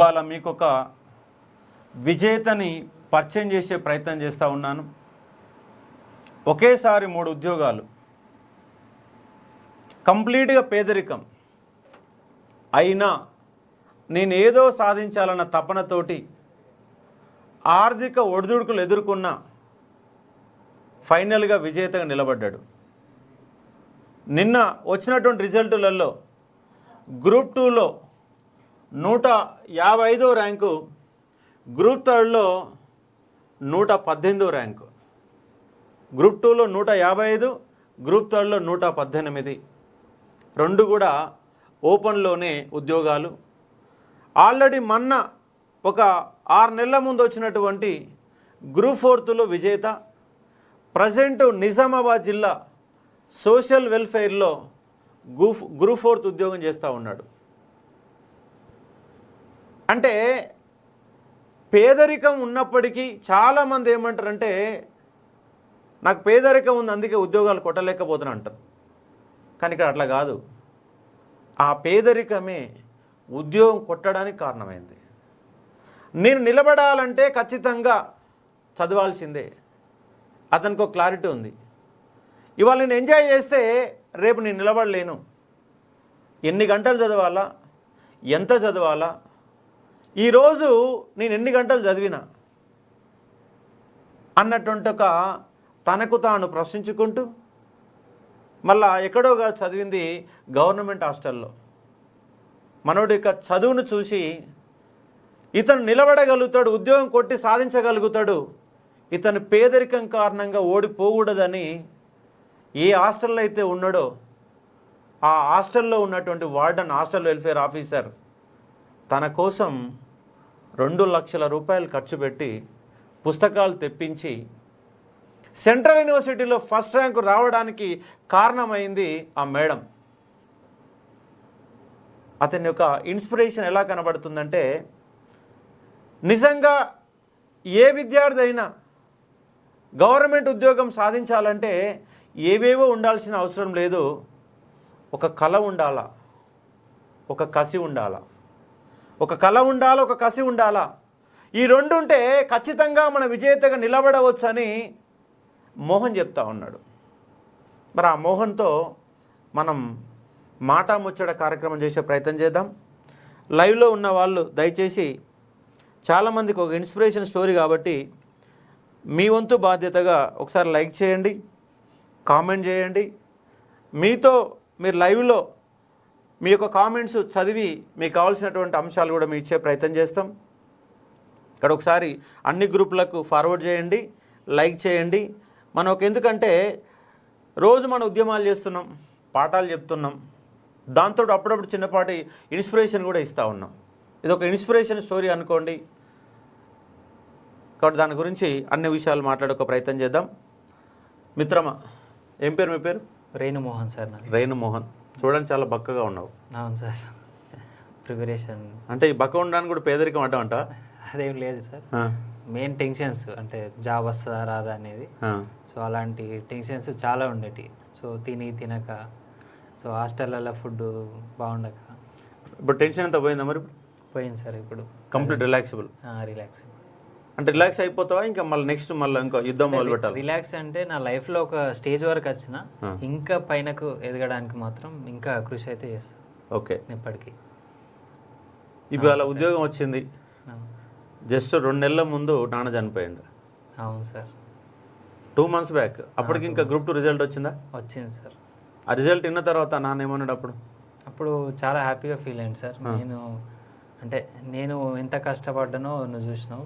ఇవాళ మీకు ఒక విజేతని పరిచయం చేసే ప్రయత్నం చేస్తూ ఉన్నాను. ఒకేసారి 3 ఉద్యోగాలు, కంప్లీట్గా పేదరికం అయినా నేను ఏదో సాధించాలన్న తపనతోటి ఆర్థిక ఒడిదుడుకులు ఎదుర్కొన్న ఫైనల్గా విజేతగా నిలబడ్డాడు. నిన్న వచ్చినటువంటి రిజల్టులలో గ్రూప్ 2లో 155వ ర్యాంకు, గ్రూప్ 3లో 118వ ర్యాంకు. గ్రూప్ 2లో 155, గ్రూప్ 3లో 118, రెండు కూడా ఓపెన్లోనే ఉద్యోగాలు. ఆల్రెడీ మొన్న ఒక 6 నెలల ముందు వచ్చినటువంటి గ్రూప్ 4లో విజేత ప్రజెంట్ నిజామాబాద్ జిల్లా సోషల్ వెల్ఫేర్లో గ్రూప్ 4 ఉద్యోగం చేస్తూ ఉన్నాడు. అంటే పేదరికం ఉన్నప్పటికీ చాలామంది ఏమంటారంటే నాకు పేదరికం ఉంది అందుకే ఉద్యోగాలు కొట్టలేకపోతున్నా అంటారు. కానీ ఇక్కడ అట్లా కాదు. ఆ పేదరికమే ఉద్యోగం కొట్టడానికి కారణమైంది. నేను నిలబడాలంటే ఖచ్చితంగా చదవాల్సిందే. అతనికి ఒక క్లారిటీ ఉంది. ఇవాళ నేను ఎంజాయ్ చేస్తే రేపు నేను నిలబడలేను. ఎన్ని గంటలు చదవాలా, ఎంత చదవాలా, ఈరోజు నేను ఎన్ని గంటలు చదివినా అన్నటువంటి ఒక తనకు తాను ప్రశ్నించుకుంటూ మళ్ళా ఎక్కడోగా చదివింది గవర్నమెంట్ హాస్టల్లో. మనోడి యొక్క చదువును చూసి ఇతను నిలబడగలుగుతాడు, ఉద్యోగం కొట్టి సాధించగలుగుతాడు, ఇతను పేదరికం కారణంగా ఓడిపోకూడదని ఏ హాస్టల్లో అయితే ఉన్నాడో ఆ హాస్టల్లో ఉన్నటువంటి వార్డెన్, హాస్టల్ వెల్ఫేర్ ఆఫీసర్ తన కోసం 2 లక్షల రూపాయలు ఖర్చు పెట్టి పుస్తకాలు తెప్పించి సెంట్రల్ యూనివర్సిటీలో ఫస్ట్ ర్యాంకు రావడానికి కారణమైంది ఆ మేడం. అతని యొక్క ఇన్స్పిరేషన్ ఎలా కనబడుతుందంటే నిజంగా ఏ విద్యార్థి అయినా గవర్నమెంట్ ఉద్యోగం సాధించాలంటే ఏవేవో ఉండాల్సిన అవసరం లేదు. ఒక కళ ఉండాలా, ఒక కసి ఉండాలా, ఒక కళ ఉండాలా, ఒక కసి ఉండాలా. ఈ రెండు ఉంటే ఖచ్చితంగా మన విజేతగా నిలబడవచ్చు అని మోహన్ చెప్తా ఉన్నాడు. మరి ఆ మోహన్తో మనం మాట ముచ్చట కార్యక్రమం చేసే ప్రయత్నం చేద్దాం. లైవ్లో ఉన్న వాళ్ళు దయచేసి చాలామందికి ఒక ఇన్స్పిరేషన్ స్టోరీ కాబట్టి మీ వంతు బాధ్యతగా ఒకసారి లైక్ చేయండి, కామెంట్ చేయండి. మీతో మీరు లైవ్లో మీ యొక్క కామెంట్స్ చదివి మీకు కావాల్సినటువంటి అంశాలు కూడా మేము ఇచ్చే ప్రయత్నం చేస్తాం. ఇక్కడ ఒకసారి అన్ని గ్రూపులకు ఫార్వర్డ్ చేయండి, లైక్ చేయండి. మనం ఎందుకంటే రోజు మన ఉద్యమాలు చేస్తున్నాం, పాఠాలు చెప్తున్నాం, దాంతో అప్పుడప్పుడు చిన్నపాటి ఇన్స్పిరేషన్ కూడా ఇస్తూ ఉన్నాం. ఇది ఒక ఇన్స్పిరేషన్ స్టోరీ అనుకోండి. కాబట్టి దాని గురించి అన్ని విషయాలు మాట్లాడే ప్రయత్నం చేద్దాం. మిత్రమా, ఏం పేరు మీ పేరు? రేణుమోహన్ సార్. రేణుమోహన్, చూడండి చాలా బక్కగా ఉన్నావు. అవును సార్, ప్రిపరేషన్. అంటే ఈ బక్క ఉండడానికి కూడా పేదరికం అడ్డం అంట? అదేం లేదు సార్, మెయిన్ టెన్షన్స్ అంటే జాబ్ వస్తుందా రాదా అనేది. సో అలాంటి టెన్షన్స్ చాలా ఉండేవి. సో తినక, సో హాస్టల్లో ఫుడ్ బాగుండక. ఇప్పుడు టెన్షన్ అంతా పోయిందా? మరి పోయింది సార్. ఇప్పుడు కంప్లీట్ రిలాక్సబుల్. రిలాక్స్ అంటే రిలాక్స్ అయిపోతావా? ఇంకా మళ్ళీ నెక్స్ట్ మళ్ళీ ఇంకో యుద్ధం మొదలు పెట్టాలి? రిలాక్స్ అంటే నా లైఫ్లో ఒక స్టేజ్ వరకు వచ్చిన ఇంకా పైనకు ఎదగడానికి మాత్రం ఇంకా కృషి అయితే చేస్తాను. ఓకే, ఇప్పటికీ. ఇవాళ ఉద్యోగం వచ్చింది, జస్ట్ 2 నెలల ముందు నాన్న చనిపోయింది. అవును సార్, 2 months బ్యాక్. అప్పటికి ఇంకా గ్రూప్ 2 రిజల్ట్ వచ్చిందా? వచ్చింది సార్. ఆ రిజల్ట్ విన్న తర్వాత నాన్న ఏమన్నాడు? అప్పుడు చాలా హ్యాపీగా ఫీల్ అయింది సార్. నేను ఎంత కష్టపడ్డానో నువ్వు చూసినావు.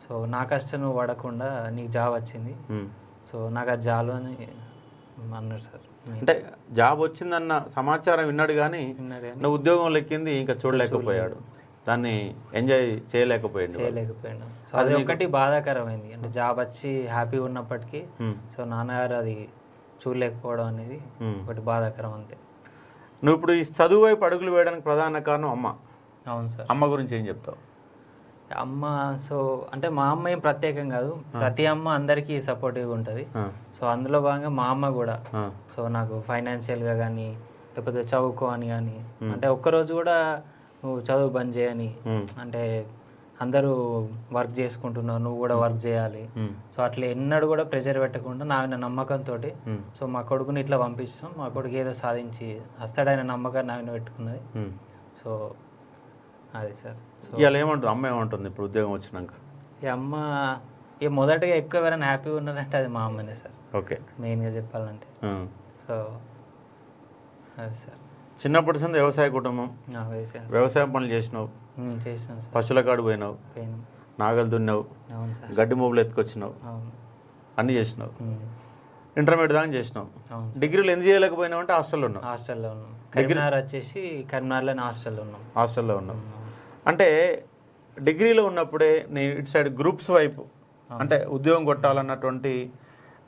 సో నా కష్టం నువ్వు పడకుండా నీకు జాబ్ వచ్చింది, సో నాకు అది జాబ్ అని అన్నాడు సార్. అంటే జాబ్ వచ్చిందన్న సమాచారం విన్నాడు కానీ నువ్వు ఉద్యోగం లెక్కింది ఇంకా చూడలేకపోయాడు, దాన్ని ఎంజాయ్ చేయలేకపోయాడు. సో అది ఒకటి బాధాకరమైంది. అంటే జాబ్ వచ్చి హ్యాపీగా ఉన్నప్పటికీ సో నాన్నగారు అది చూడలేకపోవడం అనేది ఒకటి బాధాకరం అంతే. నువ్వు ఇప్పుడు ఈ చదువు వైపు అడుగులు వేయడానికి ప్రధాన కారణం అమ్మ. అవును సార్. అమ్మ గురించి ఏం చెప్తావు? అమ్మ సో అంటే మా అమ్మ ఏం ప్రత్యేకం కాదు, ప్రతి అమ్మ అందరికీ సపోర్టివ్గా ఉంటుంది. సో అందులో భాగంగా మా అమ్మ కూడా సో నాకు ఫైనాన్షియల్గా కానీ లేకపోతే చదువుకో అని కానీ అంటే ఒక్కరోజు కూడా నువ్వు చదువు బంద్ చేయని, అంటే అందరూ వర్క్ చేసుకుంటున్నావు, నువ్వు కూడా వర్క్ చేయాలి. సో అట్లా ఎన్నడూ కూడా ప్రెషర్ పెట్టకుండా నా నమ్మకంతో సో మా కొడుకుని ఇట్లా పంపిస్తాం, మా కొడుకు ఏదో సాధించి వస్తాడైన నమ్మకాన్ని ఆయన పెట్టుకున్నది. సో అది సార్. సో ఇవాళ ఏమంటుంది అమ్మ, ఏమంటుంది ఇప్పుడు ఉద్యోగం వచ్చినాక? ఈ అమ్మ మొదటగా ఎక్కువ ఎవరైనా హ్యాపీగా ఉన్నారంటే అది మా అమ్మనే సార్. ఓకే, మెయిన్గా చెప్పాలంటే. సో అది సార్. చిన్నప్పటి నుంచి వ్యవసాయ కుటుంబం, వ్యవసాయం పనులు చేసినావు, చేసినాను సార్. పశువుల కాడు పోయినావు, నాగలు దున్నావు, అవును సార్, గడ్డి మూపులు ఎత్తుకొచ్చినావు, అవును, అన్నీ చేసినావు. ఇంటర్మీడియట్ దాకా చేసినావు. అవును. డిగ్రీలు ఎందుకు చేయలేకపోయినావు అంటే హాస్టల్లో ఉన్నావు. హాస్టల్లో ఉన్నాం. కరీంనగర్ వచ్చేసి కరీంనగర్లోనే హాస్టల్లో ఉన్నాం. హాస్టల్లో ఉన్నాం. అంటే డిగ్రీలో ఉన్నప్పుడే నీ ఇటు సైడ్ గ్రూప్స్ వైపు అంటే ఉద్యోగం కొట్టాలన్నటువంటి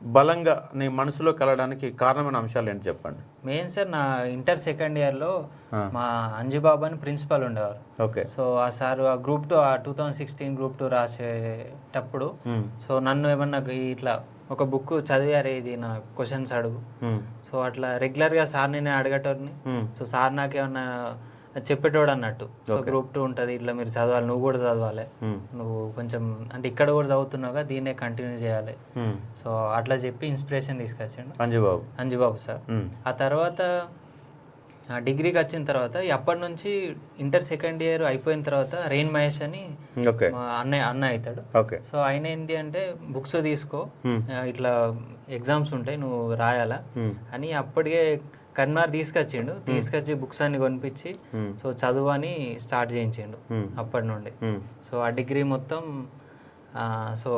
బలంగా నీ మనసులో కలగడానికి కారణమైన అంశాలు ఏంటి చెప్పండి? మెయిన్ సార్, నా ఇంటర్ సెకండ్ ఇయర్లో మా అంజుబాబు అని ప్రిన్సిపల్ ఉండేవారు. ఓకే. సో ఆ సార్ ఆ గ్రూప్ 2 2016 గ్రూప్ 2 రాసేటప్పుడు సో నన్ను ఏమన్నా ఇట్లా ఒక బుక్ చదివారే ఇది నా క్వశ్చన్స్ అడుగు, సో అట్లా రెగ్యులర్గా సార్ నేనే అడగటోని. సో సార్ నాకేమన్నా చెప్పేటోడు అన్నట్టు. సో గ్రూప్ 2 ఉంటుంది, ఇట్లా మీరు చదవాలి, నువ్వు కూడా చదవాలి, నువ్వు కొంచెం అంటే ఇక్కడ కూడా చదువుతున్నావుగా, దీన్నే కంటిన్యూ చేయాలి. సో అట్లా చెప్పి ఇన్స్పిరేషన్ తీసుకొచ్చాడు అంజుబాబు సార్. ఆ తర్వాత డిగ్రీకి వచ్చిన తర్వాత అప్పటి నుంచి ఇంటర్ సెకండ్ ఇయర్ అయిపోయిన తర్వాత రెయిన్ మహేష్ అని మా అన్న అవుతాడు. సో ఆయన ఏంటి అంటే బుక్స్ తీసుకో, ఇట్లా ఎగ్జామ్స్ ఉంటాయి నువ్వు రాయాలా అని అప్పటికే కరీంనగర్ తీసుకొచ్చి బుక్స్ అన్ని కొనిపించి సో చదువు అని స్టార్ట్ చేయించిండు అప్పటి నుండి. సో ఆ డిగ్రీ మొత్తం సో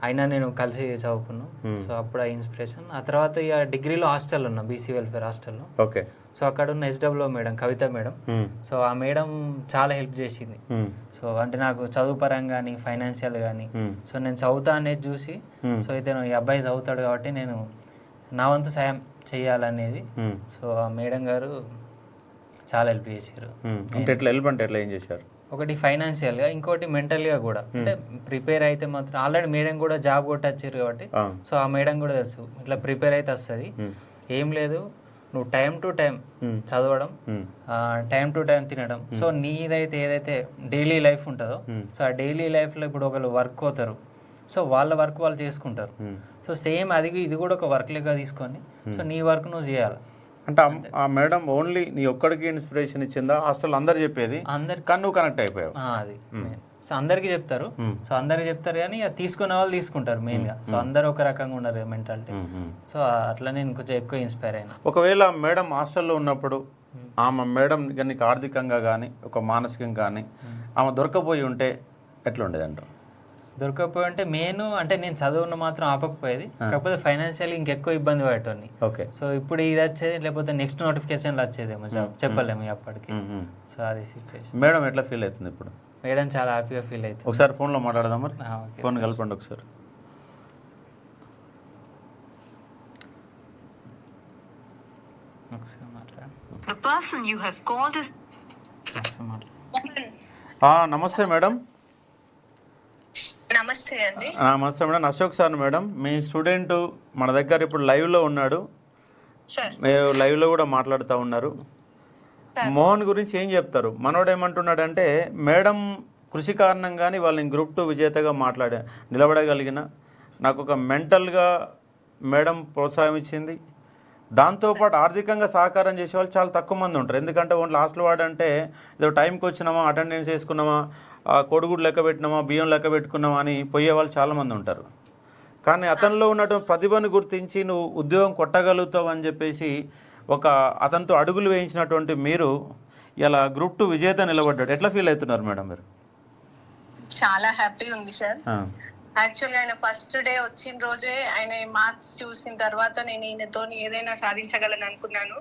అయినా నేను కలిసి చదువుకున్నాం. సో అప్పుడు ఆ ఇన్స్పిరేషన్. ఆ తర్వాత ఇక డిగ్రీలో హాస్టల్ ఉన్నా, బీసీ వెల్ఫేర్ హాస్టల్లో. ఓకే. సో అక్కడ ఉన్న SWO మేడం, కవిత మేడం, సో ఆ మేడం చాలా హెల్ప్ చేసింది. సో అంటే నాకు చదువు పరంగా కానీ ఫైనాన్షియల్ కానీ, సో నేను చదువుతా అనేది చూసి సో అయితే ఈ అబ్బాయి చదువుతాడు కాబట్టి నేను నా వంతు సాయం చెయ్యాలనేది. సో ఆ మేడం గారు చాలా హెల్ప్ చేశారు. అంటే ఎట్లా హెల్ప్ అంటే ఎట్లా ఏం చేశారు? ఒకటి ఫైనాన్షియల్గా, ఇంకోటి మెంటల్గా కూడా. అంటే ప్రిపేర్ అయితే మాత్రం ఆల్రెడీ మేడం కూడా జాబ్ కొట్టచ్చారు కాబట్టి సో ఆ మేడం కూడా తెలుసు ఇట్లా ప్రిపేర్ అయితే వస్తుంది, ఏం లేదు నువ్వు టైం టు టైం చదవడం, టైం టు టైం తినడం. సో నీదైతే ఏదైతే డైలీ లైఫ్ ఉంటుందో సో ఆ డైలీ లైఫ్లో ఇప్పుడు ఒకళ్ళు వర్క్ అవుతారు, సో వాళ్ళ వర్క్ వాళ్ళు చేసుకుంటారు. సో సేమ్ అది ఇది కూడా ఒక వర్క్ లెక్క తీసుకొని సో నీ వర్క్ నువ్వు చేయాలి. అంటే ఆ మేడం ఓన్లీ నీ ఒక్కడికి ఇన్స్పిరేషన్ ఇచ్చిందా? హాస్టల్ అందరు చెప్పేది, అందరికి కానీ నువ్వు కనెక్ట్ అయిపోయావు. అది సో అందరికి చెప్తారు, సో అందరికి చెప్తారు కానీ తీసుకునే వాళ్ళు తీసుకుంటారు మెయిన్గా. సో అందరు ఒక రకంగా ఉండరు మెంటాలిటీ. సో అట్లా నేను కొంచెం ఎక్కువ ఇన్స్పైర్ అయినా. ఒకవేళ మేడం హాస్టల్లో ఉన్నప్పుడు ఆమె మేడం నీకు ఆర్థికంగా కానీ ఒక మానసికంగా కానీ ఆమె దొరకపోయి ఉంటే ఎట్లుండేది అంటారు? దొరకపోయి ఉంటే మెయిన్ అంటే నేను చదువున్న మాత్రం ఆపకపోయేది, కాకపోతే ఫైనాన్షియల్ ఇంకెక్కువ ఇబ్బంది పడేటోని. ఓకే. సో ఇప్పుడు ఇది వచ్చేది, లేకపోతే నెక్స్ట్ నోటిఫికేషన్లు వచ్చేదేమో జాబ్, చెప్పలేము అప్పటికి. సో అది సిచ్యువేషన్. మేడం ఎట్లా ఫీల్ అవుతుంది ఇప్పుడు? మేడం చాలా హ్యాపీగా ఫీల్ అవుతుంది. ఒకసారి ఫోన్లో మాట్లాడదాం, మరి ఫోన్ కలపండి ఒకసారి. నమస్తే మేడం. నమస్తే అండి. నమస్తే మేడం, అశోక్ సార్ మేడం. మీ స్టూడెంట్ మన దగ్గర ఇప్పుడు లైవ్లో ఉన్నాడు, మీరు లైవ్లో కూడా మాట్లాడుతూ ఉన్నారు. మోహన్ గురించి ఏం చెప్తారు? మనోడు ఏమంటున్నాడంటే మేడం కృషి కారణంగానే వాళ్ళని గ్రూప్ 2 విజేతగా నిలబడగలిగిన, నాకు ఒక మెంటల్గా మేడం ప్రోత్సాహం ఇచ్చింది, దాంతోపాటు ఆర్థికంగా సహకారం చేసే వాళ్ళు చాలా తక్కువ మంది ఉంటారు. ఎందుకంటే ఓన్లీ హాస్టల్ వాడంటే ఏదో టైంకి వచ్చినామా, అటెండెన్స్ వేసుకున్నామా, కొడుగుడు లెక్క పెట్టినామా, బియ్యం లెక్క పెట్టుకున్నామా అని పోయే వాళ్ళు చాలామంది ఉంటారు. కానీ అతనిలో ఉన్నటువంటి ప్రతిభను గుర్తించి నువ్వు ఉద్యోగం కొట్టగలుగుతావు అని చెప్పేసి అతనితో అడుగులు వేయించినటువంటి మీరు ఇలా గ్రూప్ 2 విజేత నిలబడ్డాడు. ఎట్లా ఫీల్ అవుతున్నారు మేడం మీరు? చాలా హ్యాపీ ఉంది సార్. యాక్చువల్గా ఆయన ఫస్ట్ డే వచ్చిన రోజే ఆయన మార్క్స్ చూసిన తర్వాత నేను ఈయనతో ఏదైనా సాధించగలను అనుకున్నాను.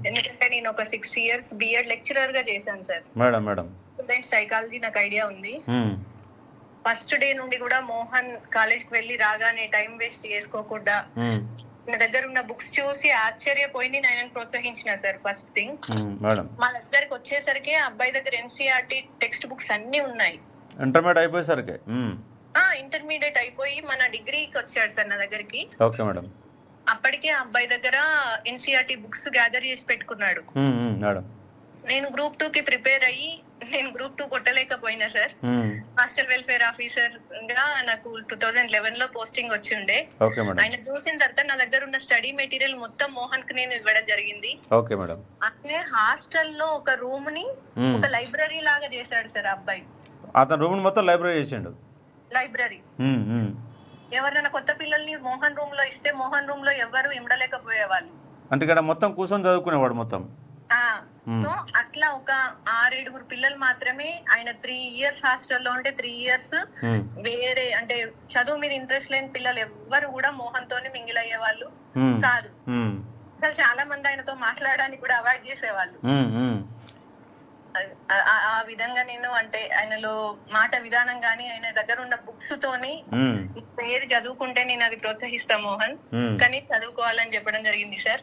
ఎందుకంటే నేను ఒక 6 years బిఎడ్ లెక్చరర్ గా చేశాను సార్. స్టూడెంట్ సైకాలజీ నాకు ఐడియా ఉంది. ఫస్ట్ డే నుండి కూడా మోహన్ కాలేజ్కి వెళ్ళి రాగానే టైం వేస్ట్ చేసుకోకుండా నా దగ్గర ఉన్న బుక్స్ చూసి ఆశ్చర్యపోయి నేను ఆయనను ప్రోత్సహించిన సార్. ఫస్ట్ థింగ్ మా దగ్గరకు వచ్చేసరికి అబ్బాయి దగ్గర NCERT టెక్స్ట్ బుక్స్ అన్ని ఉన్నాయి. ఇంటర్మీడియట్ అయిపోయి మన డిగ్రీకి వచ్చాడు సార్ నా దగ్గరికి. అప్పటికే అబ్బాయి దగ్గర NCERT బుక్స్ గ్యాదర్ చేసి పెట్టుకున్నాడు. నేను గ్రూప్ 2 కి ప్రిపేర్ అయ్యి నేను గ్రూప్ 2 కొట్టలేకపోయినా సార్. హాస్టల్ వెల్ఫేర్ ఆఫీసర్ గా నాకు 2011 లో పోస్టింగ్ వచ్చి ఉండే. Okay madam. ఆయన చూసిన తర్వాత నా దగ్గర ఉన్న స్టడీ మెటీరియల్ మొత్తం మోహన్ కి నేను ఇవ్వడం జరిగింది. Okay madam. అట్లే హాస్టల్లో ఒక రూమ్ ని ఒక లైబ్రరీ లాగా చేశాడు సార్ అబ్బాయి. అతను రూమ్ మొత్తం లైబ్రరీ చేసిండు. లైబ్రరీ ఎవరైనా కొత్త పిల్లల్ని మోహన్ రూమ్ లో ఇస్తే మోహన్ రూమ్ లో ఎవరు ఇమ్మడలేకపోయేవాళ్ళు. అంటే ఇక్కడ మొత్తం కూర్చొని చదువుకునేవాడు మొత్తం. సో అట్లా ఒక 6-7 పిల్లలు మాత్రమే. ఆయన 3 ఇయర్స్ హాస్టల్లో ఉంటే 3 ఇయర్స్ వేరే అంటే చదువు మీద ఇంట్రెస్ట్ లేని పిల్లలు ఎవ్వరు కూడా మోహన్ తోనే మింగిల్ అయ్యే వాళ్ళు కాదు. అసలు చాలా మంది ఆయనతో మాట్లాడడానికి కూడా అవాయిడ్ చేసేవాళ్ళు. ఆ విధంగా నేను అంటే ఆయనలో మాట విధానం గానీ ఆయన దగ్గర ఉన్న బుక్స్ తోని ఏది చదువుకుంటే నేను అది ప్రోత్సహిస్తా మోహన్, కానీ చదువుకోవాలని చెప్పడం జరిగింది సార్.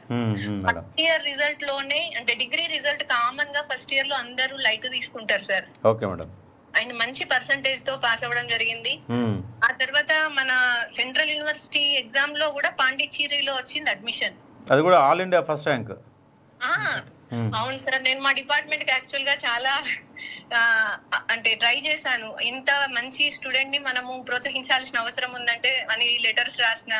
ఫస్ట్ ఇయర్ రిజల్ట్ లోనే అంటే డిగ్రీ రిజల్ట్ కామన్ గా ఫస్ట్ ఇయర్ లో అందరూ లైట్ తీసుకుంటారు సార్. Okay madam. ఆయన మంచి పర్సంటేజ్ తో పాస్ అవ్వడం జరిగింది. ఆ తర్వాత మన సెంట్రల్ యూనివర్సిటీ ఎగ్జామ్ లో కూడా పాండిచ్చేరిలో వచ్చింది అడ్మిషన్. అది కూడా ఆల్ ఇండియా ఫస్ట్ ర్యాంక్. అవును సార్. నేను మా డిపార్ట్మెంట్ కి యాక్చువల్ గా చాలా అంటే ట్రై చేశాను. ఇంత మంచి స్టూడెంట్ ని మనము ప్రోత్సహించాల్సిన అవసరం ఉందంటే అని లెటర్స్ రాసిన,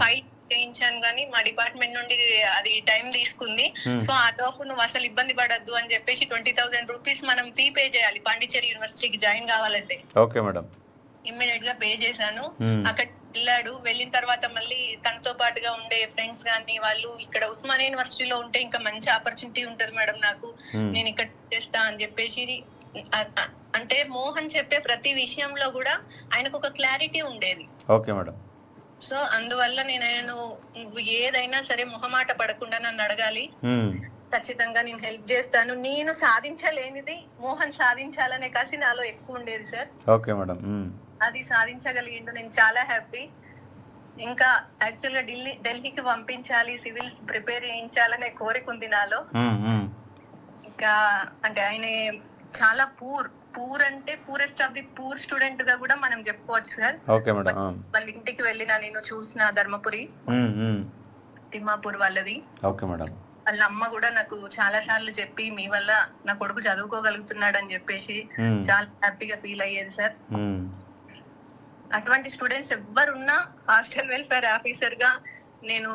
ఫైట్ చేయించాను, కానీ మా డిపార్ట్మెంట్ నుండి అది టైం తీసుకుంది. సో ఆ లోపు నువ్వు అసలు ఇబ్బంది పడద్దు అని చెప్పేసి 20,000 రూపీస్ మనం ఫీ పే చేయాలి పాండిచ్చేరి యూనివర్సిటీకి జాయిన్ కావాలంటే. Okay madam. ఇమ్మీడియట్ గా పే చేశాను. అక్కడ వెళ్ళాడు. వెళ్ళిన తర్వాత మళ్ళీ తనతో పాటుగా ఉండే ఫ్రెండ్స్ గానీ వాళ్ళు ఇక్కడ ఉస్మానియా యూనివర్సిటీలో ఉంటే ఇంకా మంచి ఆపర్చునిటీ ఉంటది మేడం నాకు, నేను ఇక్కడ చేస్తా అని చెప్పేసి. అంటే మోహన్ చెప్పే ప్రతి విషయంలో కూడా ఆయనకు ఒక క్లారిటీ ఉండేది. Okay madam. సో అందువల్ల నేను ఏదైనా సరే మొహమాట పడకుండా నన్ను అడగాలి, ఖచ్చితంగా నేను హెల్ప్ చేస్తాను. నేను సాధించలేనిది మోహన్ సాధించాలనే కసి నాలో ఎక్కువ ఉండేది సార్. Okay madam. అది సాధించగలిగిండు. నేను చాలా హ్యాపీ. ఇంకా యాక్చువల్ గా ఢిల్లీకి పంపించాలి, సివిల్స్ ప్రిపేర్ చేయించాలనే కోరిక ఉంది నాలో. ఇంకా అంటే ఆయన చాలా పూర్ అంటే poorest of the poor student గా కూడా మనం చెప్పుకోవచ్చు సార్. Okay madam. వాళ్ళ ఇంటికి వెళ్ళిన నేను చూసిన ధర్మపురి తిమ్మాపూర్ వాళ్ళది. Okay madam. వాళ్ళ అమ్మ కూడా నాకు చాలా సార్లు చెప్పి మీ వల్ల నా కొడుకు చదువుకోగలుగుతున్నాడు అని చెప్పేసి చాలా హ్యాపీగా ఫీల్ అయ్యేది సార్. అటువంటి స్టూడెంట్స్ ఎవ్వరున్నా హాస్టల్ వెల్ఫేర్ ఆఫీసర్ గా నేను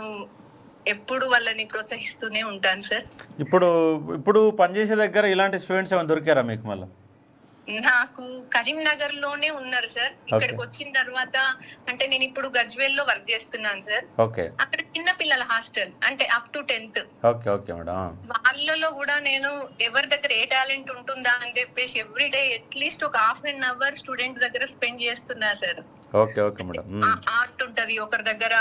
ఎప్పుడు వాళ్ళని ప్రోత్సహిస్తూనే ఉంటాను సార్. ఇప్పుడు పనిచేసే దగ్గర ఇలాంటి స్టూడెంట్స్ ఏమైనా దొరికారా మీకు? మళ్ళీ నాకు కరీంనగర్ లోనే ఉన్నారు సార్. ఇక్కడికి వచ్చిన తర్వాత అంటే నేను ఇప్పుడు గజ్వేల్ లో వర్క్ చేస్తున్నాను సార్. అక్కడ చిన్న పిల్లల హాస్టల్ అంటే అప్ టు 10th. వాళ్ళలో కూడా నేను ఎవరి దగ్గర ఏ టాలెంట్ ఉంటుందా అని చెప్పేసి ఎవ్రీడే అట్లీస్ట్ ఒక ½ an hour స్టూడెంట్ దగ్గర స్పెండ్ చేస్తున్నా సార్. ఆర్ట్ ఉంటది ఒకరి దగ్గర